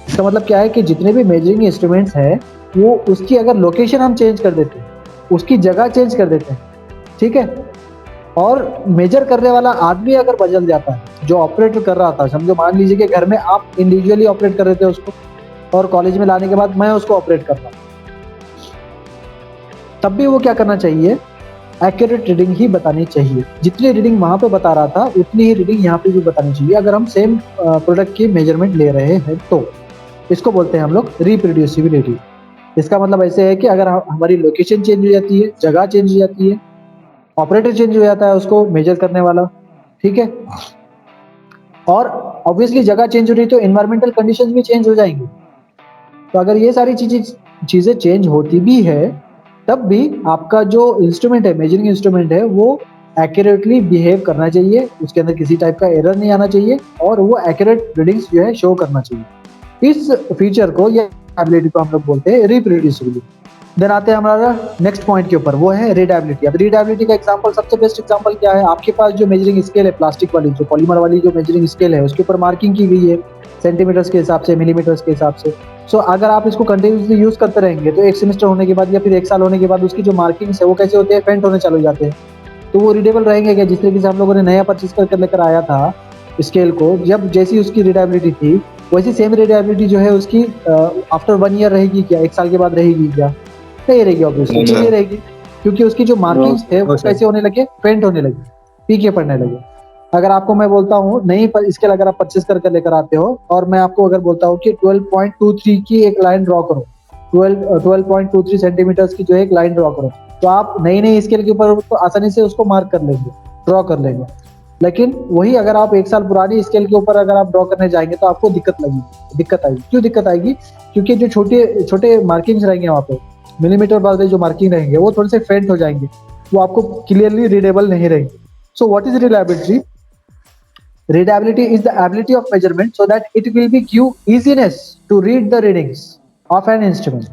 इसका मतलब क्या है कि जितने भी मेजरिंग इंस्ट्रूमेंट्स हैं वो उसकी अगर लोकेशन हम चेंज कर देते हैं, उसकी जगह चेंज कर देते हैं, ठीक है, और मेजर करने वाला आदमी अगर बदल जाता है, जो ऑपरेटर कर रहा था, समझो मान लीजिए कि घर में आप इंडिविजुअली ऑपरेट कर रहे थे उसको, और कॉलेज में लाने के बाद मैं उसको ऑपरेट कर रहा हूं, तब भी वो क्या करना चाहिए, एक्यूरेट रीडिंग ही बतानी चाहिए। जितनी रीडिंग वहां पे बता रहा था उतनी ही रीडिंग यहाँ पे भी बतानी चाहिए अगर हम सेम प्रोडक्ट की मेजरमेंट ले रहे हैं तो। इसको बोलते हैं हम लोग रिप्रोड्यूसिबिलिटी। इसका मतलब ऐसे है कि अगर हमारी लोकेशन चेंज हो जाती है, जगह चेंज हो जाती है, ऑपरेटर चेंज हो जाता है उसको मेजर करने वाला, ठीक है, और ऑब्वियसली जगह चेंज हो रही तो एनवायरमेंटल कंडीशंस भी चेंज हो जाएंगी। तो अगर ये सारी चीजें चेंज होती भी है तब भी आपका जो इंस्ट्रूमेंट है, मेजरिंग इंस्ट्रूमेंट है, वो एक्यूरेटली बिहेव करना चाहिए, उसके अंदर किसी टाइप का एरर नहीं आना चाहिए, और वो एक्यूरेट रीडिंग्स जो है शो करना चाहिए। इस फीचर को या एबिलिटी को हम लोग बोलते हैं रिप्रोड्यूसिबिलिटी। देन आते हैं हमारा नेक्स्ट पॉइंट के ऊपर, वो है रीडेबिलिटी। अब रीडेबिलिटी का एग्जांपल, सबसे बेस्ट एग्जांपल क्या है, आपके पास जो मेजरिंग स्केल है, प्लास्टिक वाली जो पॉलीमर वाली जो मेजरिंग स्केल है, उसके ऊपर मार्किंग की गई है सेंटीमीटर्स के हिसाब से, मिलीमीटर्स के हिसाब से। सो अगर आप इसको कंटिन्यूसली यूज करते रहेंगे तो एक सेमेस्टर होने के बाद या फिर एक साल होने के बाद उसकी जो मार्किंग्स है वो कैसे होते हैं, फेंट होने चालू जाते हैं। तो वो रीडेबल रहेंगे क्या? जिस तरीके से हम लोगों ने नया परचेज करके लेकर आया था स्केल को, जब जैसी उसकी रीडेबिलिटी थी वैसी सेम रीडेबिलिटी जो है उसकी आफ्टर 1 ईयर रहेगी क्या, 1 साल के बाद रहेगी क्या? नहीं रहेगी, ऑब्वियसली नहीं रहेगी, क्योंकि उसकी जो मार्किंग्स थे वो कैसे होने लगे, फेंट होने लगे, पीके पड़ने लगे। अगर आपको मैं बोलता हूँ नहीं पर इसके अगर आप परचेस करके लेकर आते हो और मैं आपको अगर बोलता हूँ कि 12.23 की एक लाइन ड्रॉ करो, 12.23 सेंटीमीटर्स की जो एक लाइन ड्रॉ करो, तो आप नई स्केल के ऊपर तो आसानी से उसको मार्क कर लेंगे, ड्रॉ कर लेंगे। लेकिन वही अगर आप 1 साल पुरानी स्केल के ऊपर अगर आप ड्रॉ करने जाएंगे तो आपको दिक्कत आएगी। क्यों दिक्कत आएगी? क्योंकि जो छोटे छोटे मार्किंग्स रहेंगे वहाँ पे, मिलीमीटर वाले जो मार्किंग रहेंगे वो थोड़े से फेंट हो जाएंगे, वो आपको क्लियरली रीडेबल नहीं रहेंगे। सो what is readability? Readability is the ability of measurement so that it will be give easiness to read the readings of an instrument.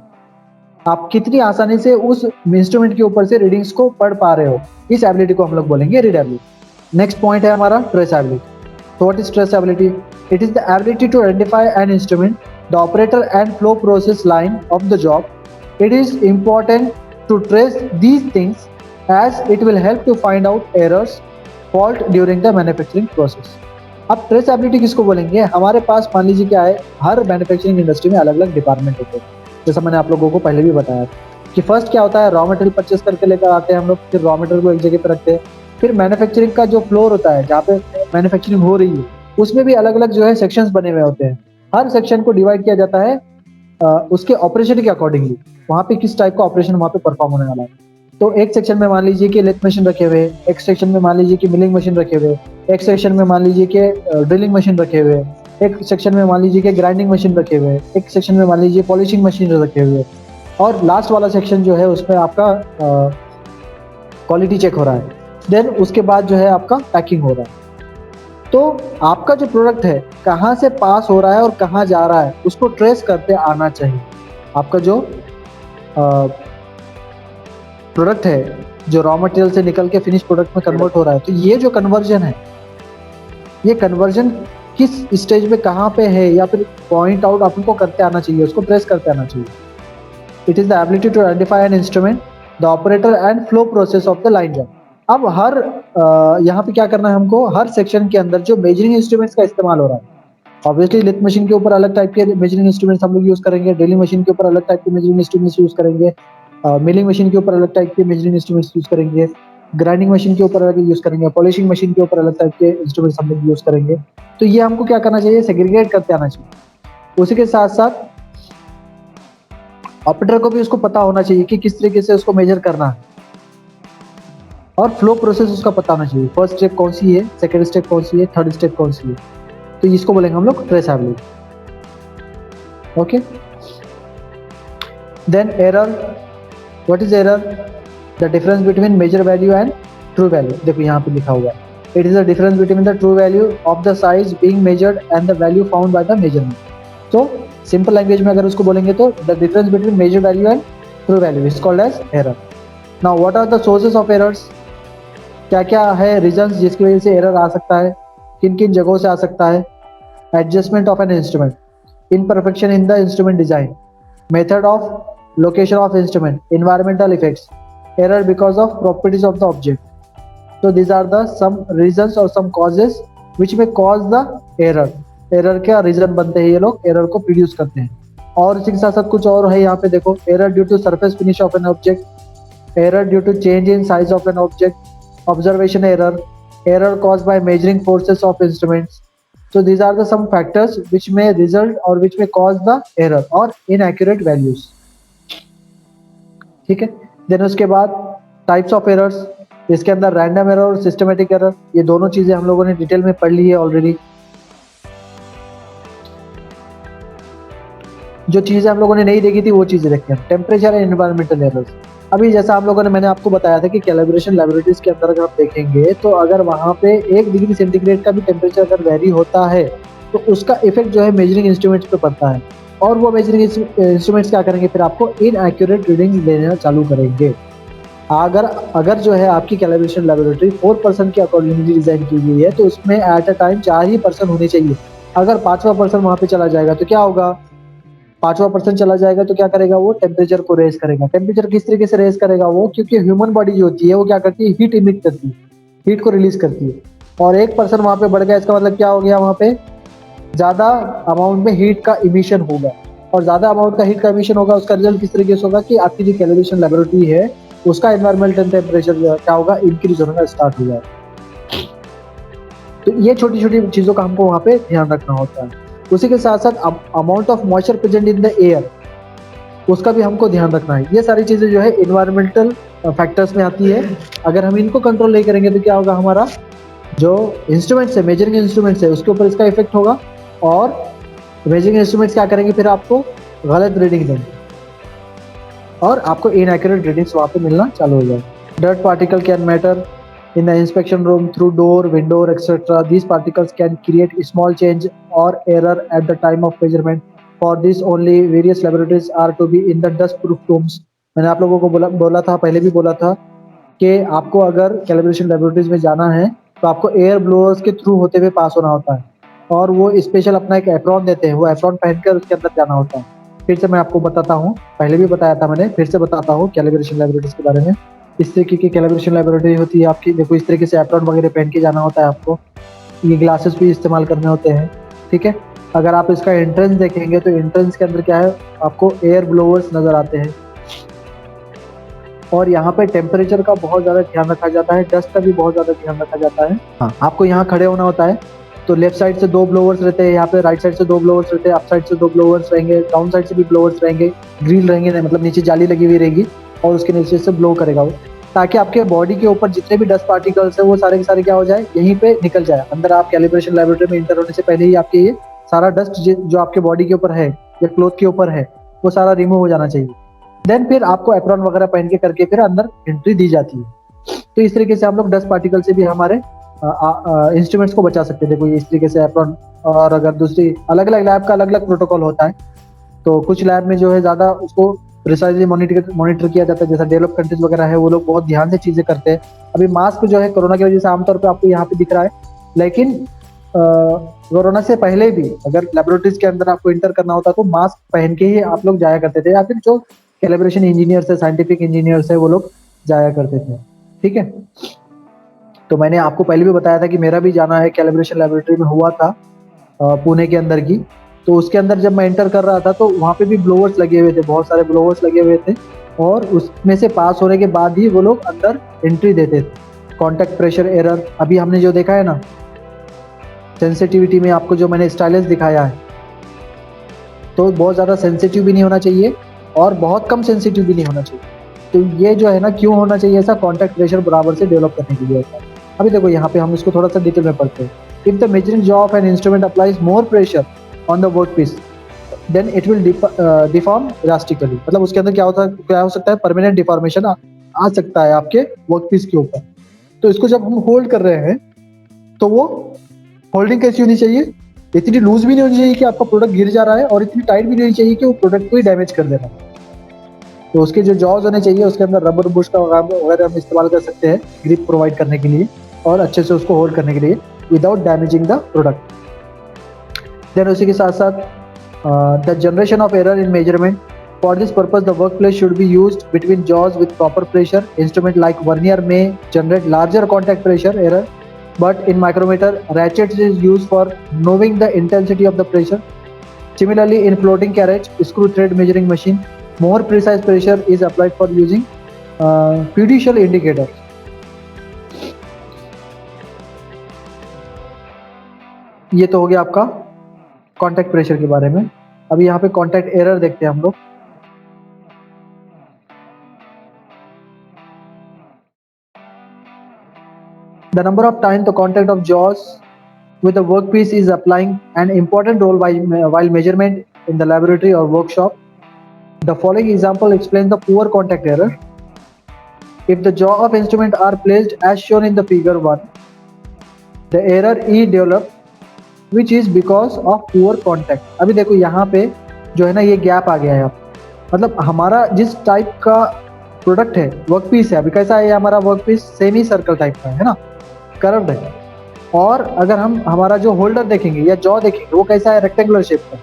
आप कितनी आसानी से उस इंस्ट्रूमेंट के ऊपर से रीडिंग्स को पढ़ पा रहे हो, इस एबिलिटी को हम लोग बोलेंगे रीडेबिलिटी। नेक्स्ट पॉइंट है हमारा ट्रेसेबिलिटी। तो what is traceability? It is the ability to identify an instrument, the operator and flow process line of the job. It is important to trace these things as it will help to find out errors, fault during the manufacturing process. अब ट्रेसेबिलिटी किसको बोलेंगे? हमारे पास मान लीजिए क्या है, हर मैन्युफैक्चरिंग इंडस्ट्री में अलग अलग डिपार्टमेंट होते हैं, जैसा मैंने आप लोगों को पहले भी बताया कि फर्स्ट क्या होता है, रॉ मटेरियल परचेस करके लेकर आते हैं हम लोग, फिर रॉ मटेरियल को एक जगह पे रखते हैं, फिर मैन्युफैक्चरिंग का जो फ्लोर होता है जहाँ पे मैन्युफैक्चरिंग हो रही है उसमें भी अलग अलग जो है सेक्शंस बने हुए होते हैं। हर सेक्शन को डिवाइड किया जाता है उसके ऑपरेशन के अकॉर्डिंगली, वहाँ पे किस टाइप का ऑपरेशन वहाँ पे परफॉर्म होने वाला है। तो एक सेक्शन में मान लीजिए कि लेथ मशीन रखे हुए, एक सेक्शन में मान लीजिए कि मिलिंग मशीन रखे हुए, एक सेक्शन में मान लीजिए कि ड्रिलिंग मशीन रखे हुए, एक सेक्शन में मान लीजिए कि ग्राइंडिंग मशीन रखे हुए, एक सेक्शन में मान लीजिए पॉलिशिंग मशीन रखे हुए, और लास्ट वाला सेक्शन जो है उसमें आपका क्वालिटी चेक हो रहा है। देन उसके बाद जो है आपका पैकिंग हो रहा है। तो आपका जो प्रोडक्ट है कहाँ से पास हो रहा है और कहाँ जा रहा है उसको ट्रेस करते आना चाहिए। आपका जो प्रोडक्ट है जो रॉ मटेरियल से निकल के फिनिश प्रोडक्ट में कन्वर्ट हो रहा है, तो ये जो कन्वर्जन है, ये कन्वर्जन किस स्टेज में कहाँ पे है या फिर पॉइंट आउट आपको करते आना चाहिए, उसको ट्रेस करते आना चाहिए। It is the ability to identify an instrument, the operator and flow process of the line job. अब हर यहाँ पे क्या करना है हमको, हर सेक्शन के अंदर जो मेजरिंग इंस्ट्रूमेंट्स का इस्तेमाल हो रहा है, ऑब्वियसली लिथ मशीन के ऊपर अलग टाइप के मेजरिंग इंस्ट्रूमेंट्स हम लोग यूज करेंगे, ड्रिलिंग मशीन के ऊपर अलग टाइप के मेजरिंग इंस्ट्रूमेंट्स यूज करेंगे, मिलिंग मशीन के ऊपर अलग टाइप के मेजरिंग इंस्ट्रूमेंट्स यूज करेंगे, ग्राइंडिंग मशीन के ऊपर अलग यूज करेंगे, पॉलिशिंग मशीन के ऊपर अलग टाइप के इंस्ट्रूमेंट्स हम लोग यूज करेंगे। तो ये हमको क्या करना चाहिए, सेग्रीगेट करते आना चाहिए। उसी के साथ साथ ऑपरेटर को भी उसको पता होना चाहिए कि किस तरीके से उसको मेजर करना है, और फ्लो प्रोसेस उसका पता होना चाहिए, फर्स्ट स्टेप कौन सी है, सेकंड स्टेप कौन सी है, थर्ड स्टेप कौन सी है। तो इसको बोलेंगे हम लोग traceability. Okay, then error. What is error? The difference between measure value and true value. देखो यहाँ पे लिखा हुआ है, it is the difference between the true value of the size being measured and the value found by the measurement. तो सिंपल लैंग्वेज में अगर उसको बोलेंगे तो the difference between measure value and true value is called as error. Now what are the sources of errors? क्या क्या है रीजंस जिसकी वजह से एरर आ सकता है, किन किन जगहों से आ सकता है? Adjustment of an instrument, imperfection in the instrument design, method of location of instrument, environmental effects, error because of properties of the object. So these are the some reasons or some causes which may cause the error. Error क्या रीजन बनते हैं, ये लोग एरर को प्रोड्यूस करते हैं। और इसी के साथ साथ कुछ और है यहाँ पे देखो, error due to surface finish of an object, error due to change in size of an object, observation error, error caused by measuring forces of instruments. So these are the some factors which may result or which may cause the error or inaccurate values. ठीक है, देन उसके बाद टाइप्स ऑफ एरर्स, इसके अंदर रैंडम एरर और सिस्टमेटिक एरर, ये दोनों चीजें हम लोगों ने डिटेल में पढ़ ली है ऑलरेडी। जो चीजें हम लोगों ने नहीं देखी थी वो चीजें देखते हैं। टेम्परेचर एंड एनवायरमेंटल एरर्स, अभी जैसा आप लोगों ने, मैंने आपको बताया था कि कैलिब्रेशन लैबोरेटरीज के अंदर अगर आप देखेंगे तो अगर वहाँ पे 1 डिग्री सेंटीग्रेड का भी टेम्परेचर अगर वेरी होता है तो उसका इफेक्ट जो है मेजरिंग इंस्ट्रूमेंट्स पे पड़ता है, और वो मेजरिंग इंस्ट्रूमेंट्स क्या करेंगे, फिर आपको इनएक्यूरेट रीडिंग लेना चालू करेंगे। अगर जो है आपकी कैलिब्रेशन लैबोरेटरी 4 पर्सन के अकॉर्डिंगली डिजाइन की गई है तो उसमें at a time 4 he person होने चाहिए। अगर 5वां पर्सन वहाँ पे चला जाएगा तो क्या होगा, 5वां पर्सन चला जाएगा तो क्या करेगा, वो टेम्परेचर को रेज करेगा। टेम्परेचर किस तरीके से रेज करेगा वो, क्योंकि ह्यूमन बॉडी जो होती है वो क्या करती है, हीट इमिट करती है, हीट को रिलीज करती है। और 1 पर्सन वहाँ पे बढ़ गया, इसका मतलब क्या हो गया, वहाँ पे ज्यादा अमाउंट में हीट का इमिशन होगा, और ज्यादा अमाउंट का हीट का इमिशन होगा, उसका रिजल्ट किस तरीके से होगा कि आपकी जो कैलिब्रेशन लैबोरेटरी है उसका एनवायरमेंटल टेम्परेचर क्या होगा, इंक्रीज होना स्टार्ट हो जाएगा। तो ये छोटी छोटी चीजों का हमको वहाँ पे ध्यान रखना होता है। उसी के साथ साथ amount of moisture present in the air, उसका भी हमको ध्यान रखना है। ये सारी चीजें जो है इन्वायरमेंटल फैक्टर्स में आती है। अगर हम इनको कंट्रोल नहीं करेंगे तो क्या होगा, हमारा जो इंस्ट्रूमेंट्स है, मेजरिंग इंस्ट्रूमेंट्स है, उसके ऊपर इसका इफेक्ट होगा, और मेजरिंग इंस्ट्रूमेंट्स क्या करेंगे, फिर आपको गलत रीडिंग देंगे और आपको इनएक्यूरेट रीडिंग्स वहाँ पे मिलना चालू हो जाएगा। Dirt particle can matter in the inspection room through door, window, etc. These particles can create a small change or error at the time of measurement. For this only various laboratories are to be in the dust proof rooms. मैंने आप लोगों को बोला था, पहले भी बोला था कि आपको अगर कैलिब्रेशन लैबोरेटरीज में जाना है तो आपको एयर ब्लोअर्स के थ्रू होते हुए पास होना होता है, और वो स्पेशल अपना एक एप्रॉन देते हैं, वो एप्रॉन पहनकर उसके अंदर जाना होता है। फिर से मैं आपको बताता हूँ, पहले भी बताया था मैंने, फिर से बताता हूँ कैलिब्रेशन लैबोरेटरीज के बारे में। इस तरीके की कैलिब्रेशन लेबोरेटरी होती है आपकी। देखो इस तरीके से एप्रॉन वगैरह पहन के जाना होता है आपको, ये ग्लासेस भी इस्तेमाल करने होते हैं, ठीक है। अगर आप इसका एंट्रेंस देखेंगे तो एंट्रेंस के अंदर क्या है, आपको एयर ब्लोअर्स नज़र आते हैं, और यहाँ पे टेम्परेचर का बहुत ज़्यादा ध्यान रखा जाता है, डस्ट का भी बहुत ज़्यादा ध्यान रखा जाता है। हाँ, आपको यहाँ खड़े होना होता है, तो लेफ्ट साइड से 2 ब्लोअर्स रहते हैं, यहाँ पे राइट साइड से 2 ब्लोअर्स रहते हैं, अप साइड से 2 ब्लोअर्स रहेंगे, डाउन साइड से भी ब्लोअर्स रहेंगे, ग्रिल रहेंगे, मतलब नीचे जाली लगी हुई रहेगी और उसके नीचे से ब्लो करेगा वो, ताकि आपके बॉडी के ऊपर जितने भी डस्ट पार्टिकल्स है वो सारे के सारे क्या हो जाए, यहीं पे निकल जाए। अंदर आप कैलिब्रेशन लेबोरेटरी में इंटर होने से पहले ही आपके ये सारा डस्ट जो आपके बॉडी के ऊपर है या क्लोथ के ऊपर है वो सारा रिमूव हो जाना चाहिए। देन फिर आपको एप्रॉन वगैरह पहन के करके फिर अंदर एंट्री दी जाती है। तो इस तरीके से हम लोग डस्ट पार्टिकल से भी हमारे इंस्ट्रूमेंट्स को बचा सकते हैं। देखो ये इस तरीके से एप्रॉन, और अगर दूसरी अलग अलग लैब का अलग अलग प्रोटोकॉल होता है, तो कुछ लैब में जो है ज़्यादा उसको प्रिसाइजली मॉनिटर किया जाता है, जैसा डेवलप कंट्रीज वगैरह है वो लोग बहुत ध्यान से चीज़ें करते हैं। अभी मास्क जो है कोरोना की वजह से आमतौर पर आपको यहाँ पे दिख रहा है, लेकिन कोरोना से पहले भी अगर लेबोरेटरीज के अंदर आपको इंटर करना होता तो मास्क पहन के ही आप लोग जाया करते थे, या फिर जो कैलिब्रेशन इंजीनियर्स है, साइंटिफिक इंजीनियर्स है, वो लोग जाया करते थे, ठीक है। तो मैंने आपको पहले भी बताया था कि मेरा भी जाना है कैलिब्रेशन लेबोरेटरी में हुआ था पुणे के अंदर की। तो उसके अंदर जब मैं एंटर कर रहा था तो वहाँ पे भी ब्लोअर्स लगे हुए थे, बहुत सारे ब्लोअर्स लगे हुए थे, और उसमें से पास होने के बाद ही वो लोग अंदर एंट्री देते थे। कॉन्टैक्ट प्रेशर एरर अभी हमने जो देखा है ना, सेंसिटिविटी में आपको जो मैंने स्टाइलस दिखाया है, तो बहुत ज़्यादा सेंसिटिव भी नहीं होना चाहिए और बहुत कम सेंसिटिव भी नहीं होना चाहिए। तो ये जो है ना, क्यों होना चाहिए ऐसा, कॉन्टैक्ट प्रेशर बराबर से डेवलप करने के लिए होता है। अभी देखो यहाँ पे हम इसको थोड़ा सा डिटेल में पढ़ते हैं। If the measuring jaw of an instrument applies more pressure on the work piece then it will deform drastically, मतलब उसके अंदर क्या हो सकता है, परमानेंट डिफॉर्मेशन आ सकता है आपके वर्क पीस के ऊपर। तो इसको जब हम होल्ड कर रहे हैं तो वो होल्डिंग कैसी होनी चाहिए, इतनी लूज भी नहीं होनी चाहिए कि आपका प्रोडक्ट गिर जा रहा है, और इतनी टाइट भी नहीं होनी चाहिए कि वो प्रोडक्ट को ही डैमेज कर दे रहा है। तो उसके जो जॉज होने चाहिए, उसके अंदर रबर बुश का वगैरह हम इस्तेमाल कर सकते हैं ग्रिप प्रोवाइड करने के लिए और अच्छे से उसको होल्ड करने के लिए without damaging the product. Then उसी के साथ साथ the generation of error in measurement, for this purpose the workplace should be used between jaws with proper pressure. Instrument like vernier में generate larger contact pressure error, but in micrometer ratchets is used for knowing the intensity of the pressure. Similarly, in floating carriage screw thread measuring machine, more precise pressure is applied for using fiducial indicators. ये तो हो गया आपका कॉन्टैक्ट प्रेशर के बारे में। अभी यहाँ पे कॉन्टैक्ट एरर देखते हैं हम लोग। The number of times the contact of jaws with the workpiece is applying an important role while measurement in the laboratory or workshop. The following example explains the poor contact error. If the jaw of instrument are placed as shown in the figure 1, the error E developed, which is because of poor contact. अभी देखो यहाँ पे जो है ना, ये गैप आ गया है, मतलब हमारा जिस टाइप का प्रोडक्ट है, वर्क पीस है, अभी कैसा है हमारा work piece, semi circle type का है ना, कर्व्ड है। और अगर हम हमारा जो होल्डर देखेंगे या जॉ देखेंगे वो कैसा है, रेक्टेंगुलर शेप का।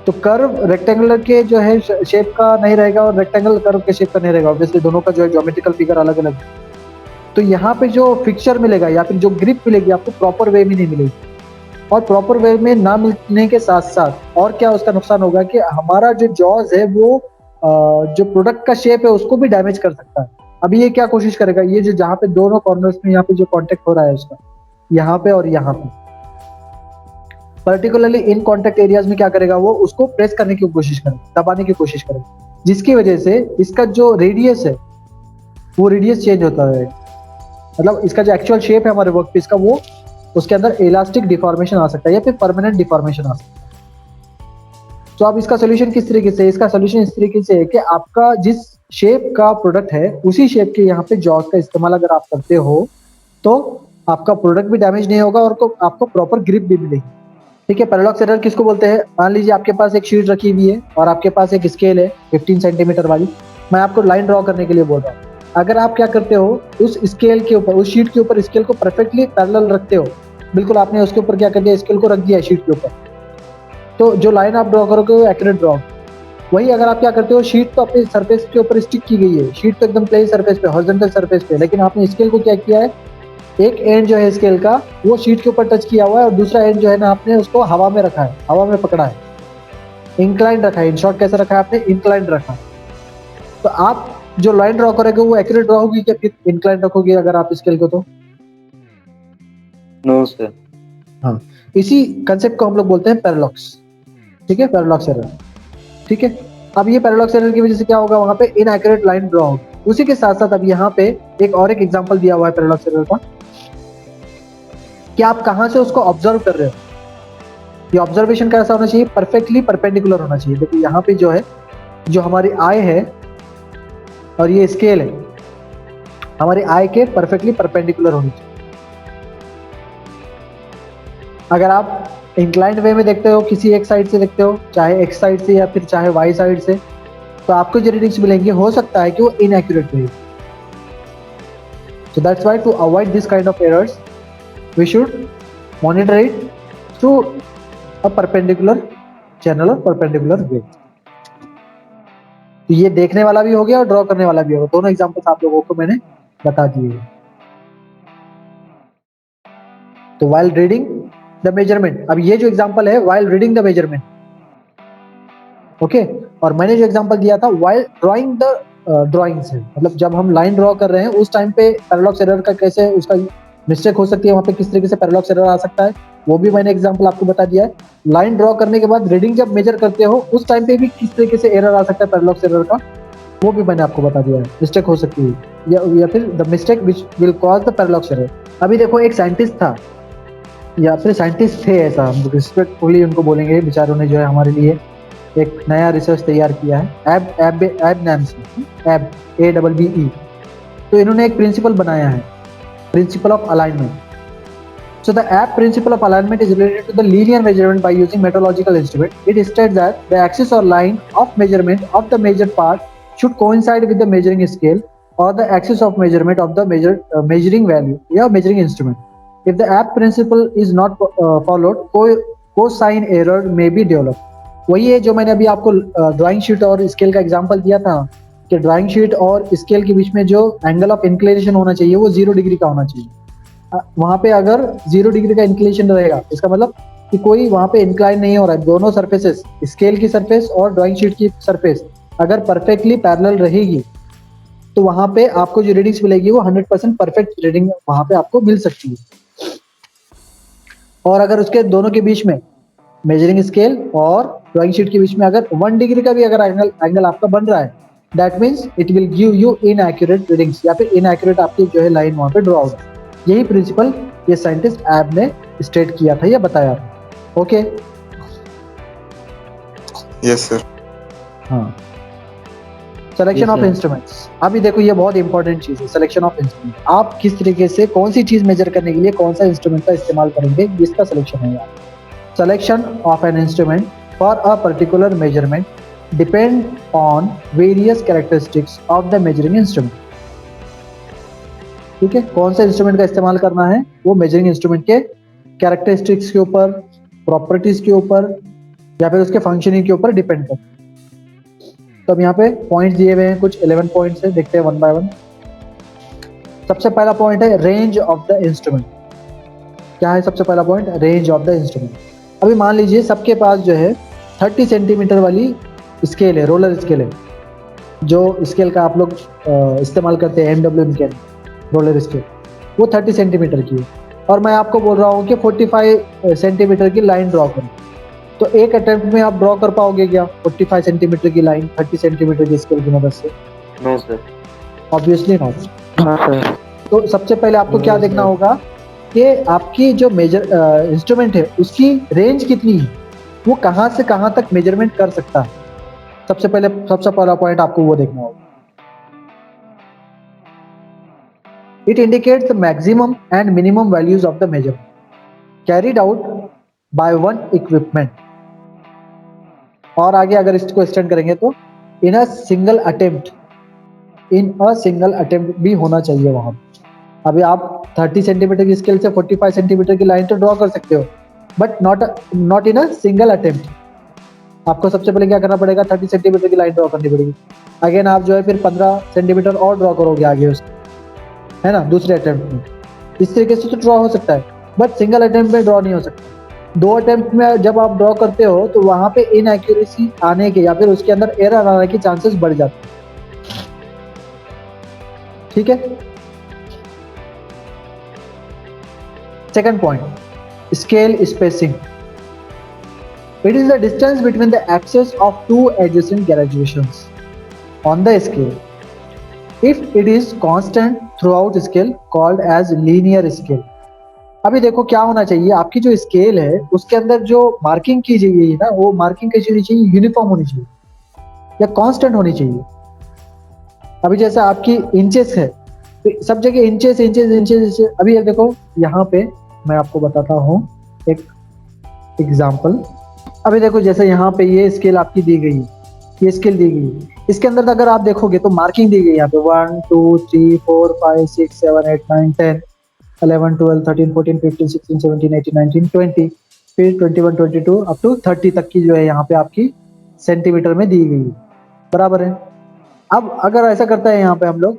तो कर्व रेक्टेंगुलर के जो है शेप का नहीं रहेगा और रेक्टेंगल कर्व के शेप का नहीं रहेगा, ऑब्वियसली दोनों का जो है ज्योमेट्रिकल फिगर अलग अलग है। तो यहाँ पे जो फिक्सचर मिलेगा या फिर जो ग्रिप मिलेगी आपको प्रॉपर वे में नहीं मिलेगी, और प्रॉपर वे में ना मिलने के साथ साथ और क्या उसका नुकसान होगा कि हमारा जो जॉज है वो जो प्रोडक्ट का शेप है उसको भी डैमेज कर सकता है। अभी ये क्या कोशिश करेगा, ये जो जहाँ पे दोनों कॉर्नर्स में यहाँ पे जो कॉन्टेक्ट हो रहा है उसका, यहाँ पे और यहाँ पे, पर्टिकुलरली इन कॉन्टेक्ट एरियाज में क्या करेगा, वो उसको प्रेस करने की कोशिश करेगा, दबाने की कोशिश करेगा, जिसकी वजह से इसका जो रेडियस है वो रेडियस चेंज होता है। मतलब इसका जो एक्चुअल शेप है हमारे वर्क पीस का, वो उसके अंदर इलास्टिक डिफॉर्मेशन आ सकता है या फिर परमानेंट डिफॉर्मेशन आ सकता है। तो अब इसका सोल्यूशन किस तरीके से, इसका सोल्यूशन इस तरीके से है कि आपका जिस शेप का प्रोडक्ट है उसी शेप के यहाँ पे जॉज का इस्तेमाल अगर आप करते हो तो आपका प्रोडक्ट भी डैमेज नहीं होगा और आपको प्रॉपर ग्रिप भी मिलेगी। ठीक है, पैराडॉक्स एरर किसको बोलते हैं, मान लीजिए आपके पास एक शीट रखी हुई है और आपके पास एक स्केल है 15 सेंटीमीटर वाली, मैं आपको लाइन ड्रॉ करने के लिए बोल रहा हूँ। अगर आप क्या करते हो, उस स्केल के ऊपर, उस शीट के ऊपर स्केल को परफेक्टली पैरेलल रखते हो, बिल्कुल आपने उसके ऊपर क्या कर दिया, स्केल को रख दिया शीट के ऊपर, तो जो लाइन आप ड्रॉ करोगे वो एक्यूरेट ड्रॉ, वही अगर आप क्या करते हो, शीट तो अपने सरफेस के ऊपर स्टिक की गई है, शीट तो एकदम प्लेन सरफेस पे, हॉरिजॉन्टल सरफेस पे, लेकिन आपने स्केल को क्या किया है, एक एंड जो है स्केल का वो शीट के ऊपर टच किया हुआ है और दूसरा एंड जो है ना आपने उसको हवा में रखा है, हवा में पकड़ा है, इंक्लाइन रखा है। इन शॉर्ट कैसे रखा है आपने, इंक्लाइन रखा है। तो आप जो लाइन ड्रॉ करोगे वो एक्यूरेट ड्रॉ होगी क्या, फिर इंक्लाइन रखोगे अगर आप स्केल को तो? No sir. हाँ, इसी कंसेप्ट को हम लोग बोलते हैं पैरालॉक्स। ठीक है, पैरालॉक्स एरर। ठीक है, अब ये पैरालॉक्स एरर की वजह से क्या होगा, वहां पे इनएक्यूरेट लाइन ड्रॉ होगी। उसी के साथ साथ अब यहाँ पे एक एग्जांपल दिया हुआ है पैरालॉक्स एरर का, कि आप कहां से उसको ऑब्जर्व कर रहे हो। ये ऑब्जर्वेशन कैसा होना चाहिए, परफेक्टली परपेंडिकुलर होना चाहिए। देखिए यहाँ पे जो है, जो हमारी आई है और ये स्केल है, हमारे आई के परफेक्टली परपेंडिकुलर होनी चाहिए। अगर आप इंक्लाइंड वे में देखते हो, किसी एक साइड से देखते हो, चाहे एक्स साइड से या फिर चाहे वाई साइड से, तो आपको जो रीडिंग्स मिलेंगे हो सकता है कि वो इनएक्यूरेट रहेगी। So that's why to avoid this kind of errors, we should monitor it through a perpendicular channel or perpendicular way. तो ये देखने वाला भी हो गया और ड्रॉ करने वाला भी होगा, दोनों एग्जांपल्स आप लोगों को मैंने बता दिए। तो while reading the measurement, अब ये जो एग्जांपल है while reading the measurement, okay और मैंने जो एग्जांपल दिया था while drawing the ड्राइंग्स है, मतलब जब हम लाइन ड्रॉ कर रहे हैं उस टाइम पे पैरालॉक्स एरर का कैसे उसका मिस्टेक हो सकती है, वहाँ पे किस तरीके से पैरालॉक्स एरर आ सकता है, वो भी मैंने एग्जांपल आपको बता दिया है। लाइन ड्रॉ करने के बाद रीडिंग जब मेजर करते हो उस टाइम पे भी किस तरीके से एरर आ सकता है पैरालॉक्स एरर का, वो भी मैंने आपको बता दिया है। मिस्टेक हो सकती है या फिर the mistake which will cause the parallax error. अभी देखो एक साइंटिस्ट था या फिर साइंटिस्ट थे, ऐसा हम रिस्पेक्टफुली उनको बोलेंगे, बेचारों ने जो है हमारे लिए एक नया रिसर्च तैयार किया है, एब नाम से, एब ABBE। तो इन्होंने एक प्रिंसिपल बनाया है, principle of alignment. So the Abbe principle of alignment is related to the linear measurement by using metrological instrument. It states that the axis or line of measurement of the measured part should coincide with the measuring scale or the axis of measurement of the measuring value या measuring instrument. If the Abbe principle is not followed, cosine error may be develop. वही है जो मैंने अभी आपको ड्राइंग शीट और स्केल का एग्जांपल दिया था, कि ड्राइंग शीट और स्केल के बीच में जो एंगल ऑफ इंक्लिनेशन होना चाहिए वो 0 डिग्री का होना चाहिए। वहां पे अगर 0 डिग्री का इंक्लिनेशन रहेगा, इसका मतलब कि कोई वहां पे इंक्लाइन नहीं हो रहा है। दोनों सरफेसेस, स्केल की सरफेस और ड्राइंग शीट की सरफेस अगर परफेक्टली पैरेलल रहेगी तो वहां पे आपको जो रीडिंग्स मिलेगी वो 100% परफेक्ट रीडिंग वहां पे आपको मिल सकती है। और अगर उसके दोनों के बीच में, मेजरिंग स्केल और ड्राइंग शीट के बीच में अगर 1 डिग्री का भी अगर एंगल आपका बन रहा है, that means it will give you inaccurate readings, या फिर इनएक्यूरेट आपकी जो है लाइन वहां पे ड्रॉ होगा। यही प्रिंसिपल ये साइंटिस्ट एब ने स्टेट किया था या बताया था। Okay, yes sir. हाँ, सिलेक्शन ऑफ इंस्ट्रूमेंट्स। अभी देखो ये बहुत इंपॉर्टेंट चीज है, सिलेक्शन ऑफ इंस्ट्रूमेंट। आप किस तरीके से कौन सी चीज मेजर करने के लिए कौन सा इंस्ट्रूमेंट का इस्तेमाल करेंगे, इसका सिलेक्शन है यार। Selection of an instrument for a particular measurement depend on various characteristics of the measuring instrument। ठीक है, कौन सा इंस्ट्रूमेंट का इस्तेमाल करना है वो मेजरिंग इंस्ट्रूमेंट के कैरेक्टरिस्टिक्स के ऊपर, प्रॉपर्टीज के ऊपर या फिर उसके फंक्शनिंग के ऊपर डिपेंड करता है। तो अब यहाँ पे पॉइंट्स दिए हुए हैं, कुछ 11 पॉइंट्स है, देखते हैं वन बाय वन। सबसे पहला पॉइंट है रेंज ऑफ द इंस्ट्रूमेंट। क्या है सबसे पहला point, range of the instrument. अभी मान लीजिए सबके पास जो है 30 सेंटीमीटर वाली स्केल है, रोलर स्केल है, जो स्केल का आप लोग इस्तेमाल करते हैं MWM के रोलर स्केल, वो 30 सेंटीमीटर की है। और मैं आपको बोल रहा हूँ कि 45 सेंटीमीटर की लाइन ड्रॉ करें, तो एक अटेम्प्ट में आप ड्रॉ कर पाओगे क्या 45 सेंटीमीटर की लाइन 30 सेंटीमीटर की स्केल की मदद से? No sir, obviously not. हाँ सर। तो सबसे पहले आपको क्या देखना होगा कि आपकी जो मेजर इंस्ट्रूमेंट है उसकी रेंज कितनी है, वो कहाँ से कहाँ तक मेजरमेंट कर सकता है। सबसे पहला पॉइंट आपको वो देखना होगा। It indicates the maximum and minimum values of the measurement carried out by one equipment. और आगे अगर इसको एक्सटेंड करेंगे तो इन अ सिंगल अटेम्प्ट भी होना चाहिए वहां। अभी आप 30 सेंटीमीटर की स्केल से 45 सेंटीमीटर की लाइन तो ड्रॉ कर सकते हो, but not in a single attempt. आपको सबसे पहले क्या करना पड़ेगा, 30 सेंटीमीटर की लाइन ड्रॉ करनी पड़ेगी। अगेन आप जो है फिर 15 सेंटीमीटर और ड्रॉ करोगे आगे उसके, है ना, दूसरे अटेम्प्ट में। इस तरीके से तो ड्रॉ हो सकता है, बट सिंगल अटेम्प्ट में ड्रॉ नहीं हो सकता। 2 अटेम्प्ट में जब आप ड्रॉ करते हो तो वहां पे इनएक्यूरेसी आने के या फिर उसके अंदर एरर आने के चांसेस बढ़ जाते हैं। ठीक है। Second point, scale spacing. It is the distance between the axes of two adjacent graduations on the scale. If it is constant throughout scale, called as linear scale. अभी देखो क्या होना चाहिए, आपकी जो स्केल है उसके अंदर जो मार्किंग की गई है ना, वो मार्किंग कैसी होनी चाहिए, यूनिफॉर्म होनी चाहिए या कांस्टेंट होनी चाहिए। अभी जैसे आपकी इंचेस है तो सब जगह इंचेस इंचेस इंचेस। अभी ये देखो यहाँ पे मैं आपको बताता हूँ एक एग्जाम्पल। अभी देखो जैसे यहाँ पे ये स्केल आपकी दी गई है, ये स्केल दी गई है, इसके अंदर अगर आप देखोगे तो मार्किंग दी गई है यहाँ पे 1 2 3 4 5 6 7 8 9 10 11 12 13 14 15 16 17 18 19 20, फिर 21 22 अप टू 30 तक की जो है यहाँ पे आपकी सेंटीमीटर में दी गई है, बराबर है। अब अगर ऐसा करता है यहाँ पे हम लोग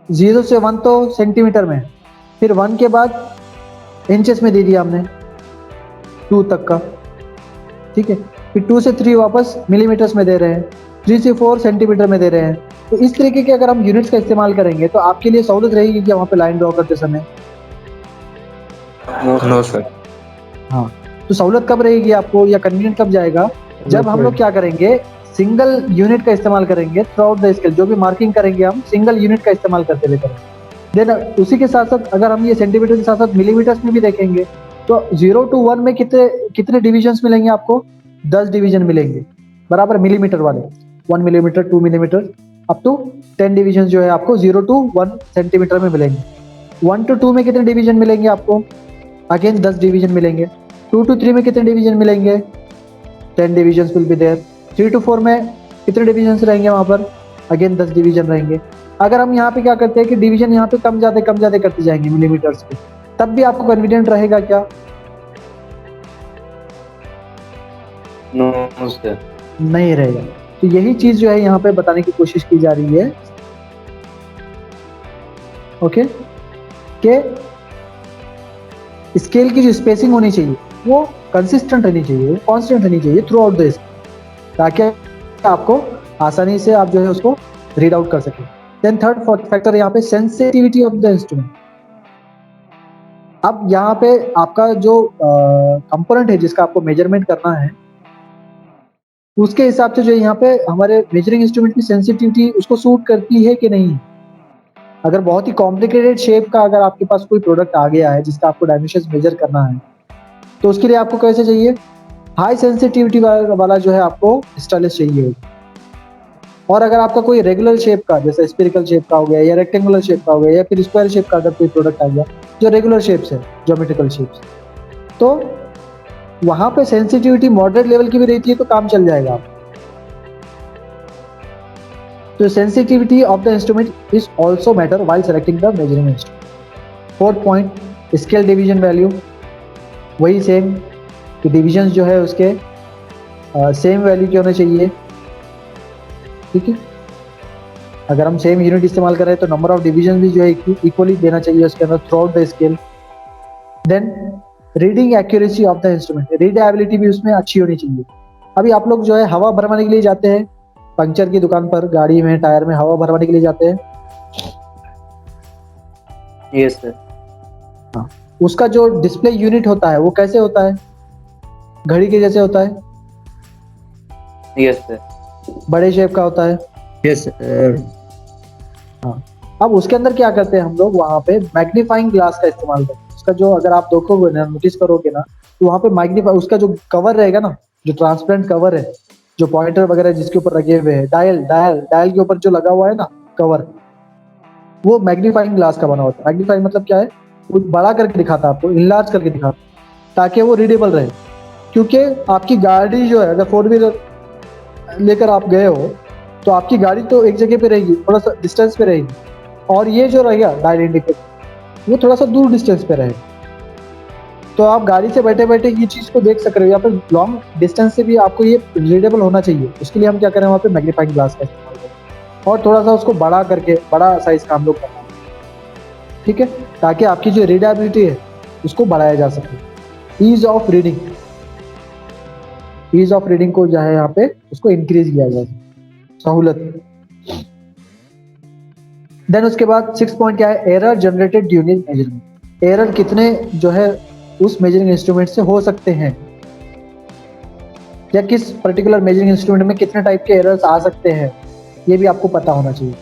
0 से 1 तो सेंटीमीटर में, फिर 1 के बाद इंचेस में दे दिया हमने 2 तक का, ठीक है। फिर 2 से 3 वापस मिलीमीटर्स में दे रहे हैं, 3 से 4 सेंटीमीटर में दे रहे हैं। तो इस तरीके के अगर हम यूनिट्स का इस्तेमाल करेंगे तो आपके लिए सहूलत रहेगी कि वहाँ पे लाइन ड्रॉ करते समय। No sir. हाँ, तो सहूलत कब रहेगी आपको या कन्वीनियंट कब जाएगा, जब हम लोग क्या करेंगे, सिंगल यूनिट का इस्तेमाल करेंगे थ्रू आउट द स्केल। जो भी मार्किंग करेंगे हम सिंगल यूनिट का इस्तेमाल करते हुए करेंगे। देन उसी के साथ साथ अगर हम ये सेंटीमीटर के साथ साथ मिलीमीटर्स में भी देखेंगे तो 0 to 1 में कितने डिविजन्स मिलेंगे आपको, 10 डिवीजन मिलेंगे, बराबर। मिलीमीटर वाले 1 millimetre 2 millimetre up to 10 division जो है आपको 0 to 1 सेंटीमीटर में मिलेंगे। 1 to 2 में कितने डिवीजन मिलेंगे आपको, अगेन 10 डिवीजन मिलेंगे। 2 to 3 में कितने डिवीजन मिलेंगे, 10 division will be there. 3 to 4 में कितने डिविजन रहेंगे वहां पर, अगेन 10 डिवीजन रहेंगे। अगर हम यहाँ पे क्या करते हैं कि डिवीजन यहाँ पे कम ज्यादा करते जाएंगे मिलीमीटर्स पे, तब भी आपको कन्वीनियंट रहेगा क्या, नो सर। नहीं रहेगा। तो यही चीज जो है यहाँ पे बताने की कोशिश की जा रही है, ओके, कि स्केल की जो स्पेसिंग होनी चाहिए वो कंसिस्टेंट रहनी चाहिए, कांस्टेंट रहनी चाहिए थ्रू आउट द, ताकि आपको आसानी से आप जो है उसको रीड आउट कर सकें। देन थर्ड फैक्टर यहाँ पे सेंसिटिविटी ऑफ द इंस्ट्रूमेंट। अब यहाँ पे आपका जो कंपोनेंट है जिसका आपको मेजरमेंट करना है, उसके हिसाब से जो यहाँ पे हमारे मेजरिंग इंस्ट्रूमेंट की सेंसिटिविटी उसको सूट करती है कि नहीं। अगर बहुत ही कॉम्प्लिकेटेड शेप का अगर आपके पास कोई प्रोडक्ट आ गया है जिसका आपको डायमेंशंस मेजर करना है, तो उसके लिए आपको कैसे चाहिए, हाई सेंसिटिविटी वाला जो है आपको स्टाइलिश चाहिए होगा। और अगर आपका कोई रेगुलर शेप का, जैसे स्फेरिकल शेप का हो गया या रेक्टेंगुलर शेप का हो गया या फिर स्क्वायर शेप का अगर कोई प्रोडक्ट आ गया जो रेगुलर शेप्स है, ज्योमेट्रिकल शेप्स, तो वहां पे सेंसिटिविटी मॉडरेट लेवल की भी रहती है तो काम चल जाएगा आप। तो sensitivity of the instrument is also matter while selecting the measuring instrument. Fourth point, scale division value. वही सेम कि डिविजन जो है उसके सेम वैल्यू के होने चाहिए, ठीक है। अगर हम सेम यूनिट इस्तेमाल कर रहे हैं तो नंबर ऑफ डिवीजन भी जो है इक्वली देना चाहिए उसके अंदर throughout the scale. Then reading accuracy of the instrument, readability भी उसमें अच्छी होनी चाहिए। अभी आप लोग जो है हवा भरवाने के लिए जाते हैं पंक्चर की दुकान पर, गाड़ी में टायर में हवा भरवाने के लिए जाते हैं, यस सर। हाँ, उसका जो डिस्प्ले यूनिट होता है वो कैसे होता है, घड़ी के जैसे होता है, यस सर। बड़े शेप का होता है, यस सर। हाँ। अब उसके अंदर क्या करते हैं हम लोग, वहां पे मैग्नीफाइंग ग्लास का इस्तेमाल करते हैं। उसका जो अगर आप देखोगे ना, नोटिस करोगे ना, तो वहां पे मैग्नीफाई, उसका जो कवर रहेगा ना, जो ट्रांसपेरेंट कवर है, जो पॉइंटर वगैरह जिसके ऊपर लगे हुए हैं, डायल के ऊपर जो लगा हुआ है ना कवर, वो मैग्नीफाइंग ग्लास का बना होता है। मैग्नीफाइंग मतलब क्या है, वो बड़ा करके दिखाता है आपको, इनलार्ज करके दिखाता है ताकि वो रीडेबल रहे। क्योंकि आपकी गाड़ी जो है, अगर 4 व्हीलर लेकर आप गए हो तो आपकी गाड़ी तो एक जगह पे रहेगी, थोड़ा सा डिस्टेंस पे रहेगी, और ये जो रहेगा डायल इंडिकेटर वो थोड़ा सा दूर डिस्टेंस पे रहेगा। तो आप गाड़ी से बैठे बैठे ये चीज़ को देख सक रहे हो, या फिर लॉन्ग डिस्टेंस से भी आपको ये रीडेबल होना चाहिए। उसके लिए हम क्या करें, वहाँ पे मैग्नीफाइंग ग्लास का इस्तेमाल करें और थोड़ा सा उसको बड़ा करके, बड़ा साइज का हम लोग करना है, ठीक है, ताकि आपकी जो रीडेबिलिटी है उसको बढ़ाया जा सके। Ease of reading, ease of reading को जो है यहाँ पे उसको इंक्रीज किया जाए, सहूलत। देन उसके बाद 6 पॉइंट क्या है, error generated during measurement. Error कितने जो है उस मेजरिंग इंस्ट्रूमेंट से हो सकते हैं, या किस पर्टिकुलर मेजरिंग इंस्ट्रूमेंट में कितने टाइप के एरर्स आ सकते हैं, ये भी आपको पता होना चाहिए।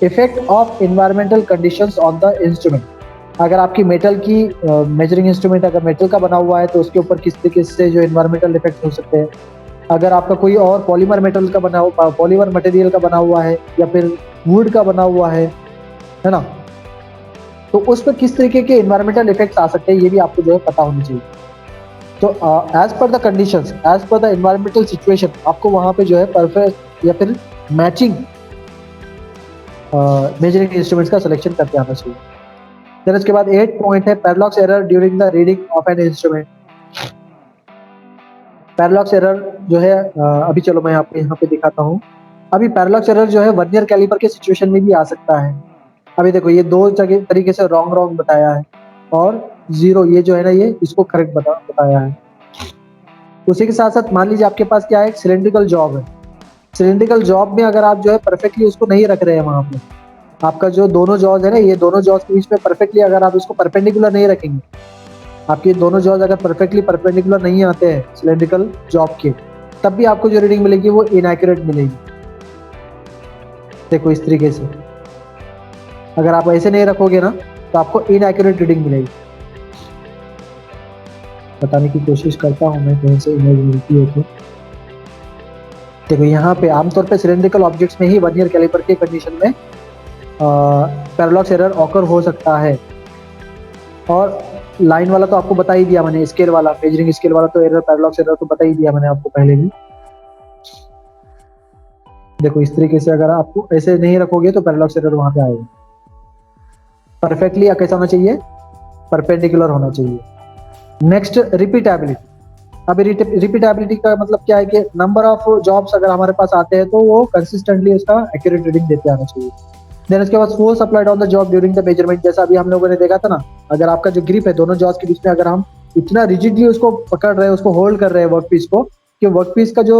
Effect of environmental conditions on the instrument. अगर आपकी मेटल की मेजरिंग इंस्ट्रूमेंट अगर मेटल का बना हुआ है तो उसके ऊपर किस तरीके से जो इन्वायरमेंटल इफेक्ट हो सकते हैं। अगर आपका कोई और पॉलीमर मेटल का बना हुआ, पॉलीमर मटेरियल का बना हुआ है, या फिर वुड का बना हुआ है ना, तो उस पर किस तरीके के इन्वायरमेंटल इफेक्ट्स आ सकते हैं, ये भी आपको जो है पता होना चाहिए। तो as per the conditions, as per the environmental situation, आपको वहाँ पे जो है परफेक्ट या फिर मैचिंग मेजरिंग इंस्ट्रूमेंट्स का सिलेक्शन करके आना चाहिए। फिर उसके बाद 8 पॉइंट है, parallax error during the reading of an instrument. Parallax error जो है अभी चलो मैं आपको यहाँ पे दिखाता हूँ। अभी पैरालॉक्स एरर जो है वर्नियर कैलिपर के सिचुएशन में भी आ सकता है। अभी देखो ये दो तरीके से रॉन्ग बताया है, और 0 ये जो है ना, ये इसको करेक्ट बताया है। उसी के साथ साथ मान लीजिए आपके पास क्या है, सिलेंड्रिकल जॉब है। सिलेंड्रिकल जॉब में अगर आप जो है परफेक्टली उसको नहीं रख रहे हैं, वहां पे आपका जो दोनों जॉज है ना, ये दोनों जॉज के बीच में परफेक्टली अगर आप इसको परपेंडिकुलर नहीं रखेंगे, आपके दोनों जॉज अगर परफेक्टली परपेंडिकुलर नहीं आते हैं सिलेंड्रिकल जॉब के, तब भी आपको जो रीडिंग मिलेगी वो इनएक्यूरेट मिलेगी। देखो इस तरीके से अगर आप ऐसे नहीं रखोगे ना, तो आपको इनएक्यूरेट रीडिंग मिलेगी। बताने की कोशिश करता हूँ मैं, कहीं से इमेज मिलती है तो। देखो यहाँ पे आमतौर पे सिलेंड्रिकल ऑब्जेक्ट्स में ही वर्नियर कैलिपर के कंडीशन में पैरालॉक्स एरर ऑकर हो सकता है। और लाइन वाला तो आपको बता ही दिया मैंने, स्केल वाला, मेजरिंग स्केल वाला तो एरर, पैरालॉक्स एरर तो बता ही दिया मैंने आपको पहले भी। देखो इस तरीके से अगर आपको ऐसे नहीं रखोगे तो पैरालॉक्स एरर वहां पे आएगा। परफेक्टली कैसा होना चाहिए, परपेंडिकुलर होना चाहिए। Next repeatability. अभी रिपीटेबिलिटी का मतलब क्या है कि नंबर ऑफ जॉब्स अगर हमारे पास आते हैं तो वो कंसिस्टेंटली उसका एक्यूरेट रीडिंग देते आना चाहिए। देन उसके बाद force applied on the job during the measurement. जैसा अभी हम लोगों ने देखा था ना, अगर आपका जो ग्रिप है दोनों जॉब्स के बीच में, अगर हम इतना रिजिडली उसको पकड़ रहे हैं, उसको होल्ड कर रहे हैं वर्क पीस को, कि वर्क पीस का जो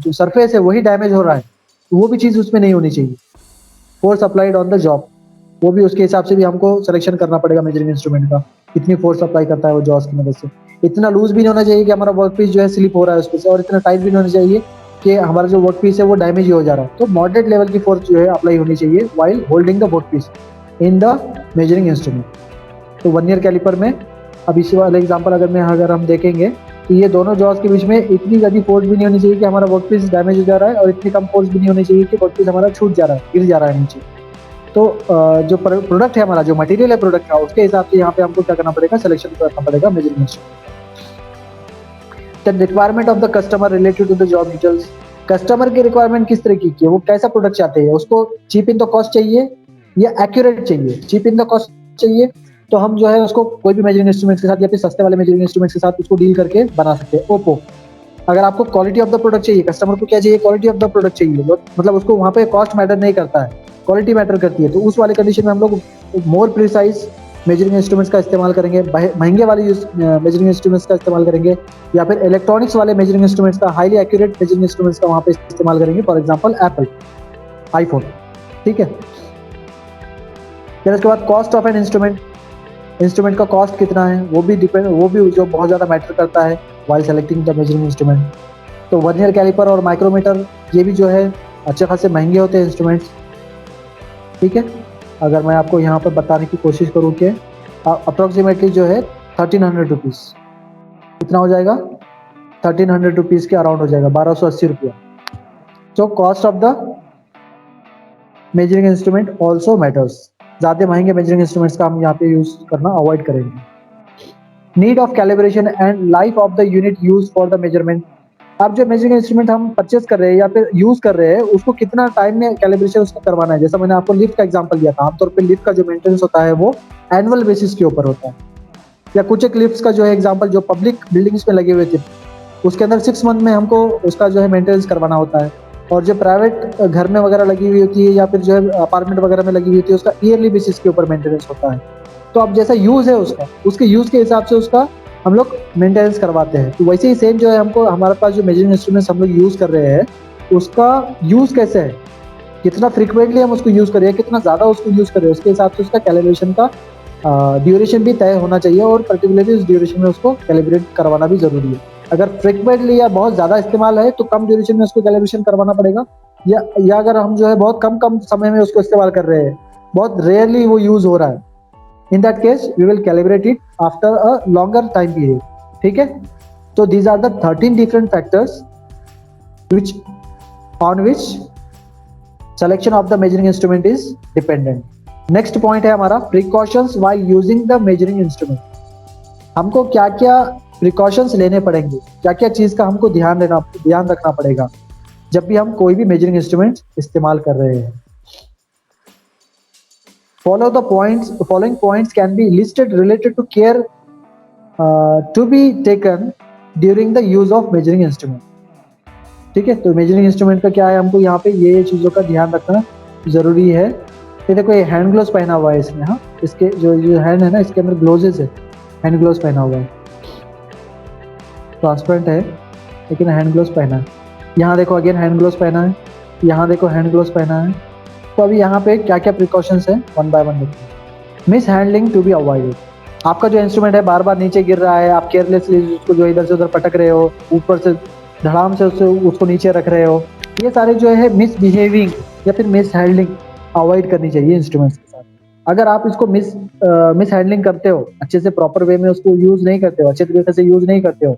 सरफेस है वही डैमेज हो रहा है, तो वो भी चीज़ उसमें नहीं होनी चाहिए। Force applied on the job, वो भी उसके हिसाब से भी हमको सिलेक्शन करना पड़ेगा मेजरिंग इंस्ट्रूमेंट का, कितनी फोर्स अप्लाई करता है वो जॉस की मदद से। इतना लूज भी नहीं होना चाहिए कि हमारा वर्क पीस जो है स्लिप हो रहा है उस पर से, और इतना टाइट भी नहीं होना चाहिए कि हमारा जो वर्क पीस है वो डैमेज ही हो जा रहा है। तो मॉडरेट लेवल की फोर्स जो है अप्लाई होनी चाहिए while holding the work piece in the measuring instrument. तो वर्नियर कैलिपर में अब इसी वाले एग्जांपल अगर हम देखेंगे कि ये दोनों जॉस के बीच में इतनी ज़्यादा फोर्स भी नहीं होनी चाहिए कि हमारा वर्क पीस डैमेज हो जा रहा है, और इतनी कम फोर्स भी नहीं होनी चाहिए कि वर्क पीस हमारा छूट जा रहा है, गिर जा रहा है नीचे। तो जो प्रोडक्ट है हमारा, जो मटेरियल है प्रोडक्ट का, उसके हिसाब से यहाँ पे हमको क्या करना पड़ेगा, सिलेक्शन करना पड़ेगा measuring instrument. The requirement of the customer related to the job details. Customer की रिक्वायरमेंट किस तरीके की है, वो कैसा प्रोडक्ट चाहते हैं, उसको चीप इन द कॉस्ट चाहिए या एक्यूरेट चाहिए। चीप इन द कॉस्ट चाहिए तो हम जो है उसको कोई भी मेजरिंग इंस्ट्रूमेंट्स के साथ या फिर सस्ते वाले मेजरिंग इंस्ट्रूमेंट्स के साथ उसको डील करके बना सकते हैं। ओप्पो, अगर आपको क्वालिटी ऑफ द प्रोडक्ट चाहिए, कस्टमर को क्या चाहिए, क्वालिटी ऑफ द प्रोडक्ट चाहिए, मतलब उसको वहाँ पे कॉस्ट मैटर नहीं करता है, क्वालिटी मैटर करती है, तो उस वाले कंडीशन में हम लोग मोर प्रिसाइज मेजरिंग इंस्ट्रूमेंट्स का इस्तेमाल करेंगे, महंगे वाले मेजरिंग इंस्ट्रूमेंट्स का इस्तेमाल करेंगे, या फिर इलेक्ट्रॉनिक्स वाले मेजरिंग इंस्ट्रूमेंट्स का, हाईली एक्यूरेट मेजरिंग इंस्ट्रूमेंट्स का वहाँ पे इस्तेमाल करेंगे, फॉर एग्जांपल एप्पल आईफोन। ठीक है, फिर उसके बाद cost of an instrument. Instrument का कॉस्ट कितना है वो भी जो बहुत ज़्यादा मैटर करता है while selecting the measuring instrument. तो वर्नियर कैलिपर और माइक्रोमीटर ये भी जो है अच्छे खासे महंगे होते हैं इंस्ट्रूमेंट्स। ठीक है, अगर मैं आपको यहाँ पर बताने की कोशिश करूँ कि अप्रोक्सीमेटली जो है 1300 रुपीज़, कितना हो जाएगा, 1300 रुपीज़ के अराउंड हो जाएगा, 1280 रुपया। तो cost of the measuring instrument also matters. ज़्यादा महंगे मेजरिंग इंस्ट्रूमेंट्स का हम यहाँ पे यूज़ करना अवॉइड करेंगे। Need of calibration and life of the unit use for the measurement. अब जो मेजरिंग इंस्ट्रूमेंट हम परचेस कर रहे हैं या फिर यूज कर रहे हैं, उसको कितना टाइम में कैलिब्रेशन उसका करवाना है। जैसा मैंने आपको लिफ्ट का एग्जांपल दिया था, आमतौर पे लिफ्ट का जो मेंटेनेंस होता है वो एनुअल बेसिस के ऊपर होता है। या कुछ एक लिफ्ट्स का जो है एग्जांपल जो पब्लिक बिल्डिंग्स में लगे हुए थे, उसके अंदर 6 मंथ में हमको उसका जो है मेंटेनेंस करवाना होता है। और जो प्राइवेट घर में वगैरह लगी हुई होती है या फिर जो है अपार्टमेंट वगैरह में लगी हुई होती है, उसका ईयरली बेसिस के ऊपर मेंटेनेंस होता है। तो अब जैसा यूज़ है उसका, उसके यूज़ के हिसाब से उसका हम लोग मेंटेनेंस करवाते हैं। तो वैसे ही सेम जो है हमको हमारे पास जो मेजरिंग इंस्ट्रूमेंट्स हम लोग यूज़ कर रहे हैं, उसका यूज़ कैसे है, कितना फ्रीक्वेंटली हम उसको यूज़ कर रहे हैं, कितना ज़्यादा उसको यूज़ कर रहे हैं, उसके हिसाब से उसका कैलिब्रेशन का ड्यूरेशन भी तय होना चाहिए और पर्टिकुलरली उस ड्यूरेशन में उसको कैलिब्रेट करवाना भी ज़रूरी है। अगर फ्रीक्वेंटली या बहुत ज़्यादा इस्तेमाल है तो कम ड्यूरेशन में उसको कैलिब्रेशन करवाना पड़ेगा, या अगर हम जो है बहुत कम समय में उसको इस्तेमाल कर रहे हैं, बहुत रेयरली वो यूज़ हो रहा है, in that case we will calibrate it after a longer time period. ठीक है, तो these are the 13 different factors which on which selection of the measuring instrument is dependent. Next point है हमारा precautions while using the measuring instrument. हमको क्या क्या प्रिकॉशंस लेने पड़ेंगे, क्या क्या चीज़ का हमको ध्यान रखना पड़ेगा जब भी हम कोई भी मेजरिंग इंस्ट्रूमेंट इस्तेमाल कर रहे हैं। Following points can be listed related to care to be taken during the use of measuring instrument. ठीक है, तो मेजरिंग इंस्ट्रूमेंट का क्या है, हमको यहाँ पे ये चीज़ों का ध्यान रखना ज़रूरी है। ये देखो, ये हैंड ग्लोव्स पहना हुआ है इसने, हाँ, इसके जो हैंड है ना, इसके अंदर ग्लोव्स है, हैंड ग्लोव्स पहना हुआ है, ट्रांसपेरेंट है लेकिन हैंड ग्लोव्स पहना है। यहाँ देखो अगेन हैंड ग्लोव्स पहना है, यहाँ देखो हैंड ग्लोव्स पहना है। तो अभी यहाँ पे क्या क्या प्रिकॉशंस है वन बाय वन देखते हैं। Mishandling to be avoided. आपका जो इंस्ट्रूमेंट है बार बार नीचे गिर रहा है, आप केयरलेसली उसको जो इधर से उधर पटक रहे हो, ऊपर से धड़ाम से उसको नीचे रख रहे हो, ये सारे जो है मिसबिहेविंग या फिर मिस हैंडलिंग अवॉइड करनी चाहिए इंस्ट्रूमेंट्स के साथ। अगर आप इसको मिस हैंडलिंग करते हो, अच्छे से प्रॉपर वे में उसको यूज़ नहीं करते हो, अच्छे तरीके से यूज़ नहीं करते हो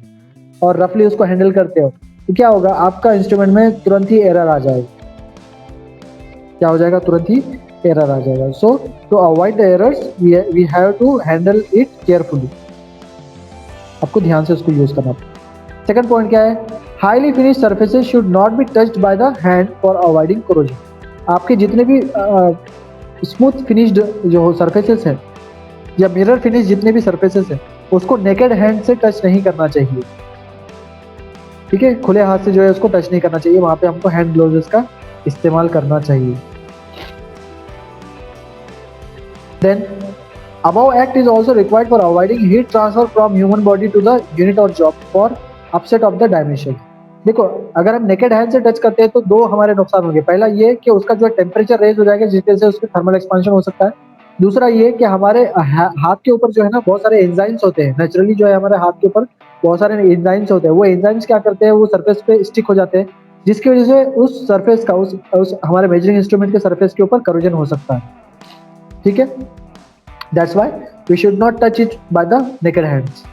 और रफली उसको हैंडल करते हो, तो क्या होगा, आपका इंस्ट्रूमेंट में तुरंत ही एरर आ जाएगा। क्या हो जाएगा, तुरंत ही एरर आ जाएगा। So to avoid the errors we have to handle it carefully. आपको ध्यान से उसको यूज़ करना पड़ेगा। सेकंड पॉइंट क्या है, highly finish surfaces should not be touched by the hand for avoiding corrosion. आपके जितने भी स्मूथ फिनिश्ड जो सर्फेसेस है या मिरर फिनिश जितने भी सर्फेसेस है, उसको नेकेड हैंड से टच नहीं करना चाहिए। ठीक है, खुले हाथ से जो है उसको टच नहीं करना चाहिए, वहां पे हमको हैंड ग्लोव्स का इस्तेमाल करना चाहिए। Then above act is also required for avoiding heat transfer from human body to the unit or job for upset of the dimension। देखो, अगर हम नेकेड हैंड से टच करते हैं तो दो हमारे नुकसान होंगे। पहला ये कि उसका जो टेम्परेचर रेज हो जाएगा, जिसकी वजह से उसके थर्मल एक्सपांशन हो सकता है। दूसरा ये कि हमारे हाथ के ऊपर जो है ना बहुत सारे एंजाइम्स होते हैं, नेचुरली जो है हमारे हाथ के ऊपर बहुत सारे एंजाइम्स होते हैं। वो एंजाइम्स क्या करते हैं, वो सरफेस पे स्टिक हो जाते हैं, जिसकी वजह से उस सरफेस का उस हमारे मेजरिंग इंस्ट्रूमेंट के सरफेस के ऊपर करोजन हो सकता है। ठीक है, that's why we should not touch it by the naked hands.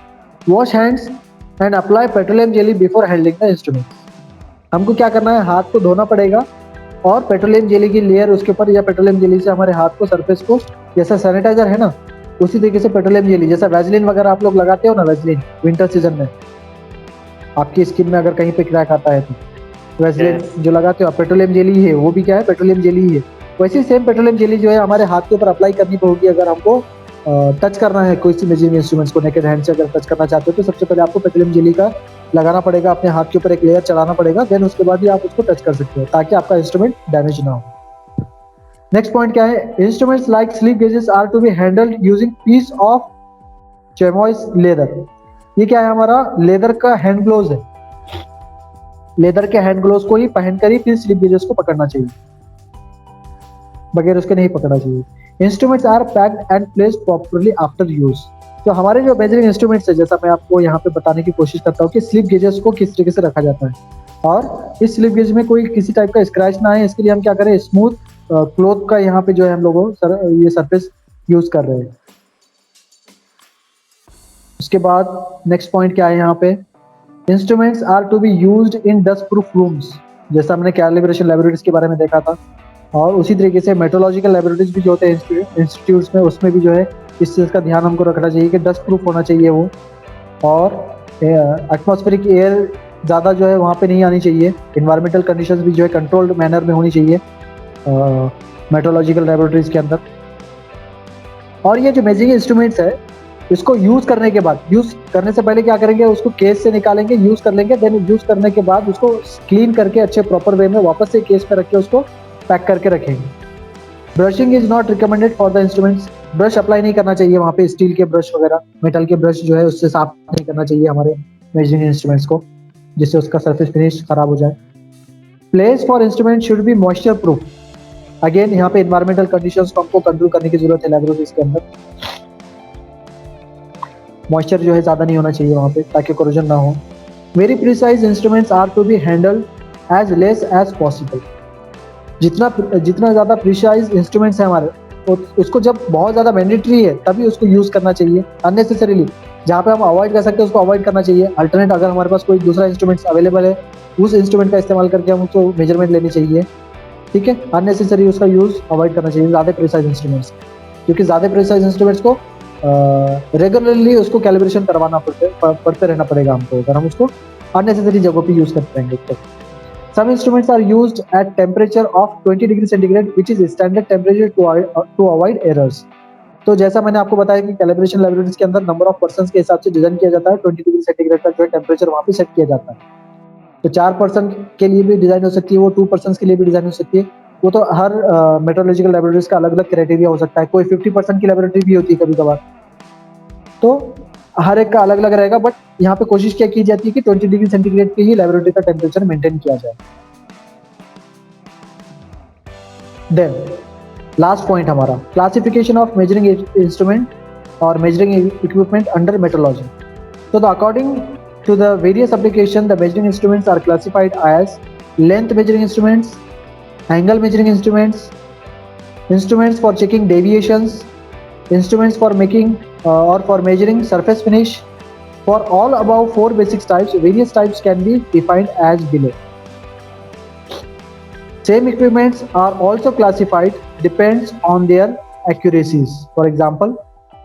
Wash hands and apply petroleum jelly before handling the instrument। हमको क्या करना है, हाथ को धोना पड़ेगा और पेट्रोलियम जेली की लेयर उसके ऊपर या पेट्रोलियम जेली से हमारे हाथ को सरफेस को, जैसा सैनिटाइजर है ना उसी तरीके से पेट्रोलियम जेली, जैसा वैसलीन वगैरह आप लोग लगाते हो ना, वैसलीन विंटर सीजन में आपकी स्किन में अगर कहीं पे क्रैक आता है तो वैसलीन जो लगाते हो आप, पेट्रोलियम जेली ही है, वो भी क्या है, पेट्रोलियम जेली ही है। वैसे सेम पेट्रोलियम जेली जो है हमारे हाथ के ऊपर अप्लाई करनी पड़ेगी। अगर हमको टच करना है कोई सी मेजरिंग इंस्ट्रूमेंट्स को नेकेड हैंड से अगर टच करना चाहते हो तो सबसे पहले आपको पेट्रोलियम जेली का लगाना पड़ेगा, अपने हाथ के ऊपर एक लेयर चढ़ाना पड़ेगा, देन उसके बाद ही आप उसको टच कर सकते हो ताकि आपका इंस्ट्रूमेंट डैमेज ना हो। नेक्स्ट पॉइंट क्या है, instruments like slip gauges are to be handled using piece of chamois leather. ये क्या है, हमारा लेदर का हैंड ग्लोव्स है, लेदर के हैंड ग्लोव्स को ही पहनकर ही फिर स्लिप गेजेस को पकड़ना चाहिए, बगैर उसके नहीं पकड़ना चाहिए। Instruments are packed and placed properly after use. तो हमारे जो मेजरिंग इंस्ट्रूमेंट्स है, जैसा मैं आपको यहाँ पे बताने की कोशिश करता हूँ कि स्लिप गेजेस को किस तरीके से रखा जाता है और इस स्लिप गेज में कोई किसी टाइप का स्क्रैच ना आए, इसके लिए हम क्या करें, स्मूथ क्लॉथ का यहाँ पे जो है हम लोगों ये सरफेस यूज कर रहे हैं। उसके बाद नेक्स्ट पॉइंट क्या है यहाँ पे, instruments are to be used in dust proof rooms. जैसा हमने कैलिब्रेशन लैबोरेटरीज के बारे में देखा था, और उसी तरीके से मेट्रोलॉजिकल लैबोरेटरीज भी जो होते हैं इंस्टीट्यूट्स में, उसमें भी जो है इस चीज़ का ध्यान हमको रखना चाहिए कि डस्ट प्रूफ होना चाहिए वो, और एटमॉस्फेरिक एयर ज़्यादा जो है वहाँ पे नहीं आनी चाहिए। इन्वायरमेंटल कंडीशंस भी जो है कंट्रोल्ड मैनर में होनी चाहिए मेट्रोलॉजिकल लैबोरेटरीज के अंदर। और ये जो मेजरिंग इंस्ट्रूमेंट्स है इसको यूज करने के बाद, यूज करने से पहले क्या करेंगे, उसको केस से निकालेंगे, यूज कर लेंगे, देन यूज करने के बाद उसको क्लीन करके अच्छे प्रॉपर वे में वापस से केस में रख के उसको पैक करके रखेंगे। Brushing is not recommended for the instruments. Brush apply नहीं करना चाहिए वहाँ पे, स्टील के ब्रश वगैरह, मेटल के ब्रश जो है उससे साफ नहीं करना चाहिए हमारे मेजरिंग इंस्ट्रूमेंट्स को, जिससे उसका सरफेस फिनिश खराब हो जाए। Place for instrument should be moisture proof. Again यहाँ पे इन्वायरमेंटल कंडीशंस को हमको कंट्रोल करने की जरूरत है लैबोरेटरीज के अंदर। मॉइस्चर जो है ज़्यादा नहीं होना चाहिए वहाँ पे, ताकि कोरोजन ना हो। Very precise instruments are to be handled as less as possible. जितना ज़्यादा प्रिसाइज इंस्ट्रूमेंट्स हैं हमारे, उसको जब बहुत ज़्यादा मैंडेटरी है तभी उसको यूज़ करना चाहिए। अननेसेसरीली जहाँ पे हम अवॉइड कर सकते हैं उसको अवॉइड करना चाहिए। अल्टरनेट अगर हमारे पास कोई दूसरा इंस्ट्रूमेंट्स अवेलेबल है, उस इंस्ट्रूमेंट का इस्तेमाल करके हम उसको मेजरमेंट लेनी चाहिए, ठीक है। अननेसेसरी उसका यूज़ अवॉइड करना चाहिए ज़्यादा प्रिसाइज इंस्ट्रूमेंट्स, क्योंकि ज़्यादा प्रिसाइज इंस्ट्रूमेंट्स को रेगुलरली उसको कैलिब्रेशन करवाना पड़ते रहना पड़ेगा हमको, अगर हम उसको अननेसेसरी जगहों पे यूज़ करते रहेंगे तो। Some instruments are used at temperature of 20 degree centigrade which is standard temperature to avoid errors। तो जैसा मैंने आपको बताया कि कैलिब्रेशन लैबोरेटरीज के अंदर नंबर ऑफ पर्सन्स के हिसाब से डिजाइन किया जाता है। 20 डिग्री सेंटीग्रेड का जो है टेम्परेचर वहाँ पे सेट किया जाता है। तो 4 पर्सन के लिए भी डिजाइन हो सकती है, वो 2 पर्सन के लिए भी डिजाइन हो सकती है। वो तो हर मेट्रोलॉजिकल लैबोरेटरीज का अलग अलग क्राइटेरिया हो सकता है। कोई 50% की लैबोरेटरी भी होती है कभी कभार, तो हर एक का अलग अलग रहेगा। बट यहाँ पे कोशिश क्या की जाती है कि 20 डिग्री सेंटीग्रेड पे ही लैबोरेटरी का टेम्परेचर मेंटेन किया जाए। देन लास्ट पॉइंट हमारा, क्लासिफिकेशन ऑफ मेजरिंग इंस्ट्रूमेंट और मेजरिंग इक्विपमेंट अंडर मेट्रोलॉजी। तो according to the various application, the measuring instruments are classified as length measuring instruments, angle measuring instruments, instruments for checking deviations, instruments for making or for measuring surface finish. For all above 4 basic types, various types can be defined as below. Same equipments are also classified depends on their accuracies. For example,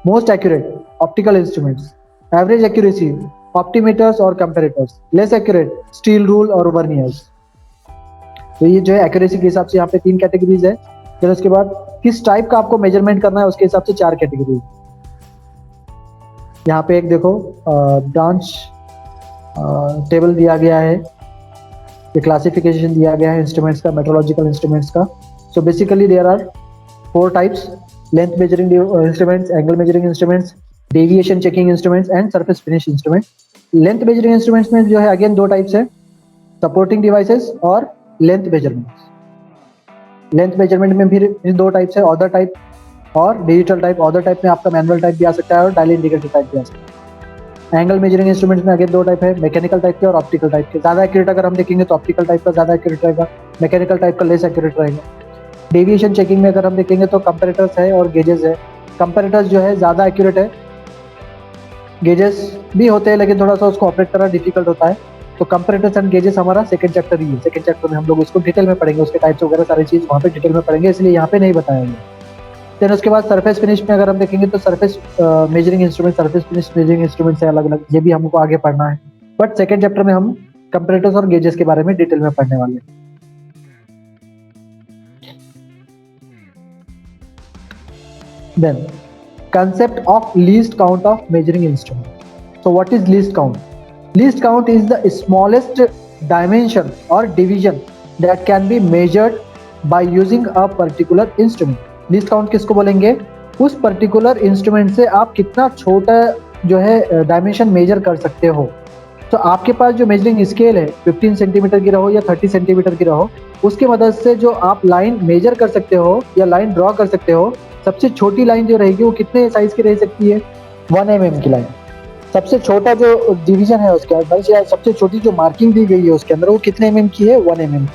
most accurate optical instruments, average accuracy ऑप्टीमीटर्स और comparators, less accurate steel rule और वर्नियर्स। तो ये जो है एक्यूरेसी के हिसाब से यहाँ पे 3 कैटेगरीज है। फिर उसके बाद किस टाइप का आपको मेजरमेंट करना है उसके हिसाब से 4 कैटेगरी। यहाँ पे एक देखो ब्रांच टेबल दिया गया है, ये क्लासिफिकेशन दिया गया है इंस्ट्रूमेंट्स का, मेट्रोलॉजिकल इंस्ट्रूमेंट्स का। So basically there are 4 types, length measuring instruments, angle measuring instruments, deviation checking instruments and surface finish instrument. Length measuring instruments में जो है अगेन 2 टाइप्स है, सपोर्टिंग डिवाइसेस और लेंथ मेजरमेंट। लेंथ मेजरमेंट में भी 2 टाइप्स है, ऑर्डर टाइप और डिजिटल टाइप। ऑर्डर टाइप में आपका मैनुअल टाइप भी आ सकता है और डायल इंडिकेटर टाइप भी आ सकता है। एंगल मेजरिंग इंस्ट्रूमेंट्स में अगेन 2 टाइप है, मैकेनिकल टाइप के और ऑप्टिकल टाइप के। ज़्यादा एक्यूरेट अगर हम देखेंगे तो ऑप्टिकल टाइप का ज़्यादा एक्यूरेट रहेगा, मैकेनिकल टाइप का लेस एक्यूरेट रहेगा। डेविएशन चेकिंग में अगर हम देखेंगे तो कंपैरेटर्स है और गेजेस है। कंपैरेटर्स जो है ज़्यादा एक्यूरेट है, गेजेस भी होते हैं लेकिन थोड़ा सा उसको ऑपरेट करना डिफिकल्ट होता है। तो कंपैरेटर्स एंड गेजेस हमारा सेकंड चैप्टर ही है। सेकंड चैप्टर में हम लोग उसको डिटेल में पढ़ेंगे, उसके टाइप्स वगैरह सारी चीज़ वहाँ पे डिटेल में पढ़ेंगे, इसलिए यहाँ पे नहीं बताया गया। फिर उसके बाद सरफेस फिनिश में अगर हम देखेंगे तो surface measuring instrument, surface finish measuring instrument है अलग अलग, ये भी हमको आगे पढ़ना है। बट सेकंड चैप्टर में हम कंपैरेटर्स और गेजेस के बारे में डिटेल में पढ़ने वाले हैं। Then concept of least count of measuring instrument. So what is least count? Least count is the smallest dimension or division that can be measured by using a particular instrument. Least count किसको बोलेंगे? उस particular instrument से आप कितना छोटा जो है डायमेंशन मेजर कर सकते हो। तो आपके पास जो मेजरिंग स्केल है 15 सेंटीमीटर की रहो या 30 सेंटीमीटर की रहो, उसकी मदद से जो आप लाइन मेजर कर सकते हो या लाइन ड्रॉ कर सकते हो, सबसे छोटी लाइन जो रहेगी वो कितने साइज की रह सकती है? 1 mm की लाइन। सबसे छोटा जो डिवीजन है उसके अंदर या सबसे छोटी जो मार्किंग दी गई है उसके अंदर वो कितने mm की है? 1 mm।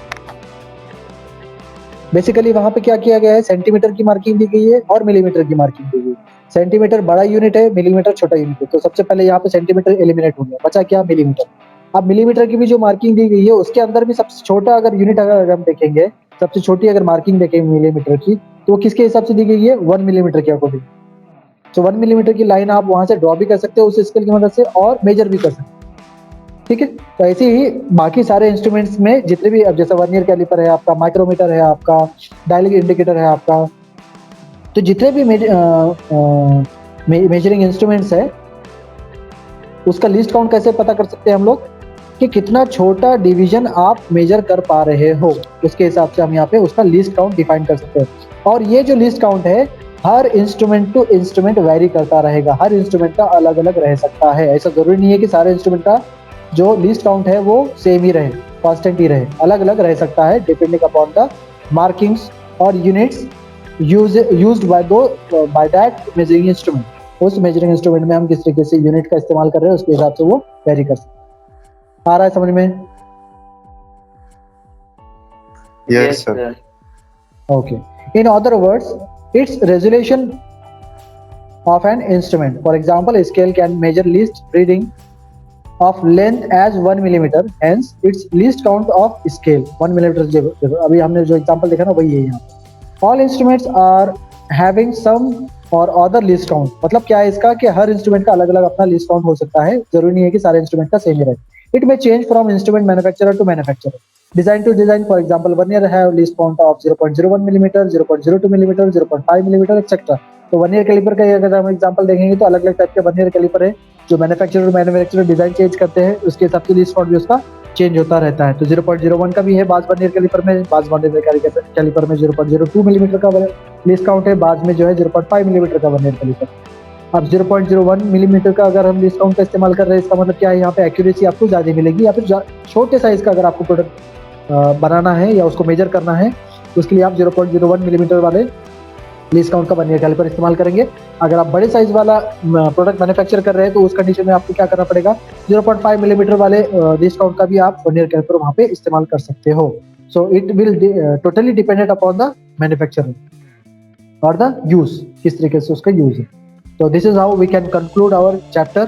बेसिकली वहां पे क्या किया गया है, सेंटीमीटर की मार्किंग दी गई है और मिलीमीटर की मार्किंग दी गई है। सेंटीमीटर बड़ा यूनिट है, मिलीमीटर छोटा यूनिट है। तो सबसे पहले यहाँ पे सेंटीमीटर एलिमिनेट हो गया, बचा क्या? मिलीमीटर। अब मिलीमीटर की भी जो मार्किंग दी गई है उसके अंदर भी सबसे छोटा अगर यूनिट अगर हम देखेंगे, सबसे छोटी अगर मार्किंग देखेंगे मिलीमीटर की, तो किसके हिसाब से दी गई है? 1 मिलीमीटर के अकॉर्डिंग। तो 1 मिलीमीटर की लाइन आप वहां से ड्रॉ भी कर सकते हो उस स्केल की मदद से और मेजर भी कर सकते हो, ठीक है। तो ऐसे ही बाकी सारे इंस्ट्रूमेंट्स में जितने भी, अब जैसा वर्नियर कैलिपर है आपका, माइक्रोमीटर है आपका, डायल इंडिकेटर है आपका, तो जितने भी मेजरिंग इंस्ट्रूमेंट्स है उसका लीस्ट काउंट कैसे पता कर सकते हैं हम लोग कि कितना छोटा डिवीजन आप मेजर कर पा रहे हो, उसके हिसाब से हम यहाँ पे उसका लीस्ट काउंट डिफाइन कर सकते हैं। और ये जो लीस्ट काउंट है हर इंस्ट्रूमेंट टू इंस्ट्रूमेंट वैरी करता रहेगा, हर इंस्ट्रूमेंट का अलग अलग रह सकता है। ऐसा जरूरी नहीं है कि सारे इंस्ट्रूमेंट का जो लीस्ट काउंट है वो सेम ही रहे, कांस्टेंट ही रहे, अलग अलग रह सकता है डिपेंडिंग अपॉन द मार्किंग्स और units used by that measuring instrument. उस मेजरिंग इंस्ट्रूमेंट में हम किस तरीके से यूनिट का इस्तेमाल कर रहे हैं उसके हिसाब से वो वेरी कर सकते हैं। आ रहा है समझ में? Yes, sir. Okay. In other words, its resolution of an instrument. For example, a scale can measure least reading of length as 1 millimeter. Hence, its least count of scale 1 millimeter. अभी हमने जो example देखा ना वही है यहाँ। All instruments are having some और other least count. मतलब क्या है इसका कि हर इंस्ट्रूमेंट का अलग अलग अपना लीस्ट काउंट हो सकता है, जरूरी नहीं है कि सारे इंस्ट्रूमेंट का सेम ही रहे। It may change from instrument manufacturer to manufacturer. Design to design, for example, vernier have least count of 0.01 millimeter, 0.02 millimeter, 0.5 millimeter, etc. तो वर्नियर कैलिपर का अगर हम एग्जांपल देखेंगे तो अलग अलग टाइप के वर्नियर कैलिपर है जो मैन्युफैक्चरर डिजाइन चेंज करते हैं, उसके हिसाब से लीस्ट काउंट भी उसका चेंज होता रहता है। तो 0.01 का भी है बाज वर्नियर कैलिपर में, बाज वर्नियर कैलिपर में 0.02 मिलीमीटर का लीस्ट काउंट है, बाज में जो है 0.5 मिलीमीटर का वर्नियर कैलिपर। अब 0.01 मिलीमीटर का अगर हम लीस्ट काउंट का इस्तेमाल कर रहे हैं, इसका मतलब क्या है, यहाँ पे एक्यूरेसी आपको ज़्यादा मिलेगी। या फिर छोटे साइज का अगर आपको प्रोडक्ट बनाना है या उसको मेजर करना है तो उसके लिए आप 0.01 मिलीमीटर वाले लीस्ट काउंट का वर्नियर कैलिपर इस्तेमाल करेंगे। अगर आप बड़े साइज वाला प्रोडक्ट मैन्युफैक्चर कर रहे हैं तो उस कंडीशन में आपको क्या करना पड़ेगा, 0.5 मिलीमीटर वाले लीस्ट काउंट का भी आप वर्नियर कैलिपर वहाँ पे इस्तेमाल कर सकते हो। So it will totally dependent upon the manufacturer और द यूज, किस तरीके से उसका यूज है। So this is how we can conclude our chapter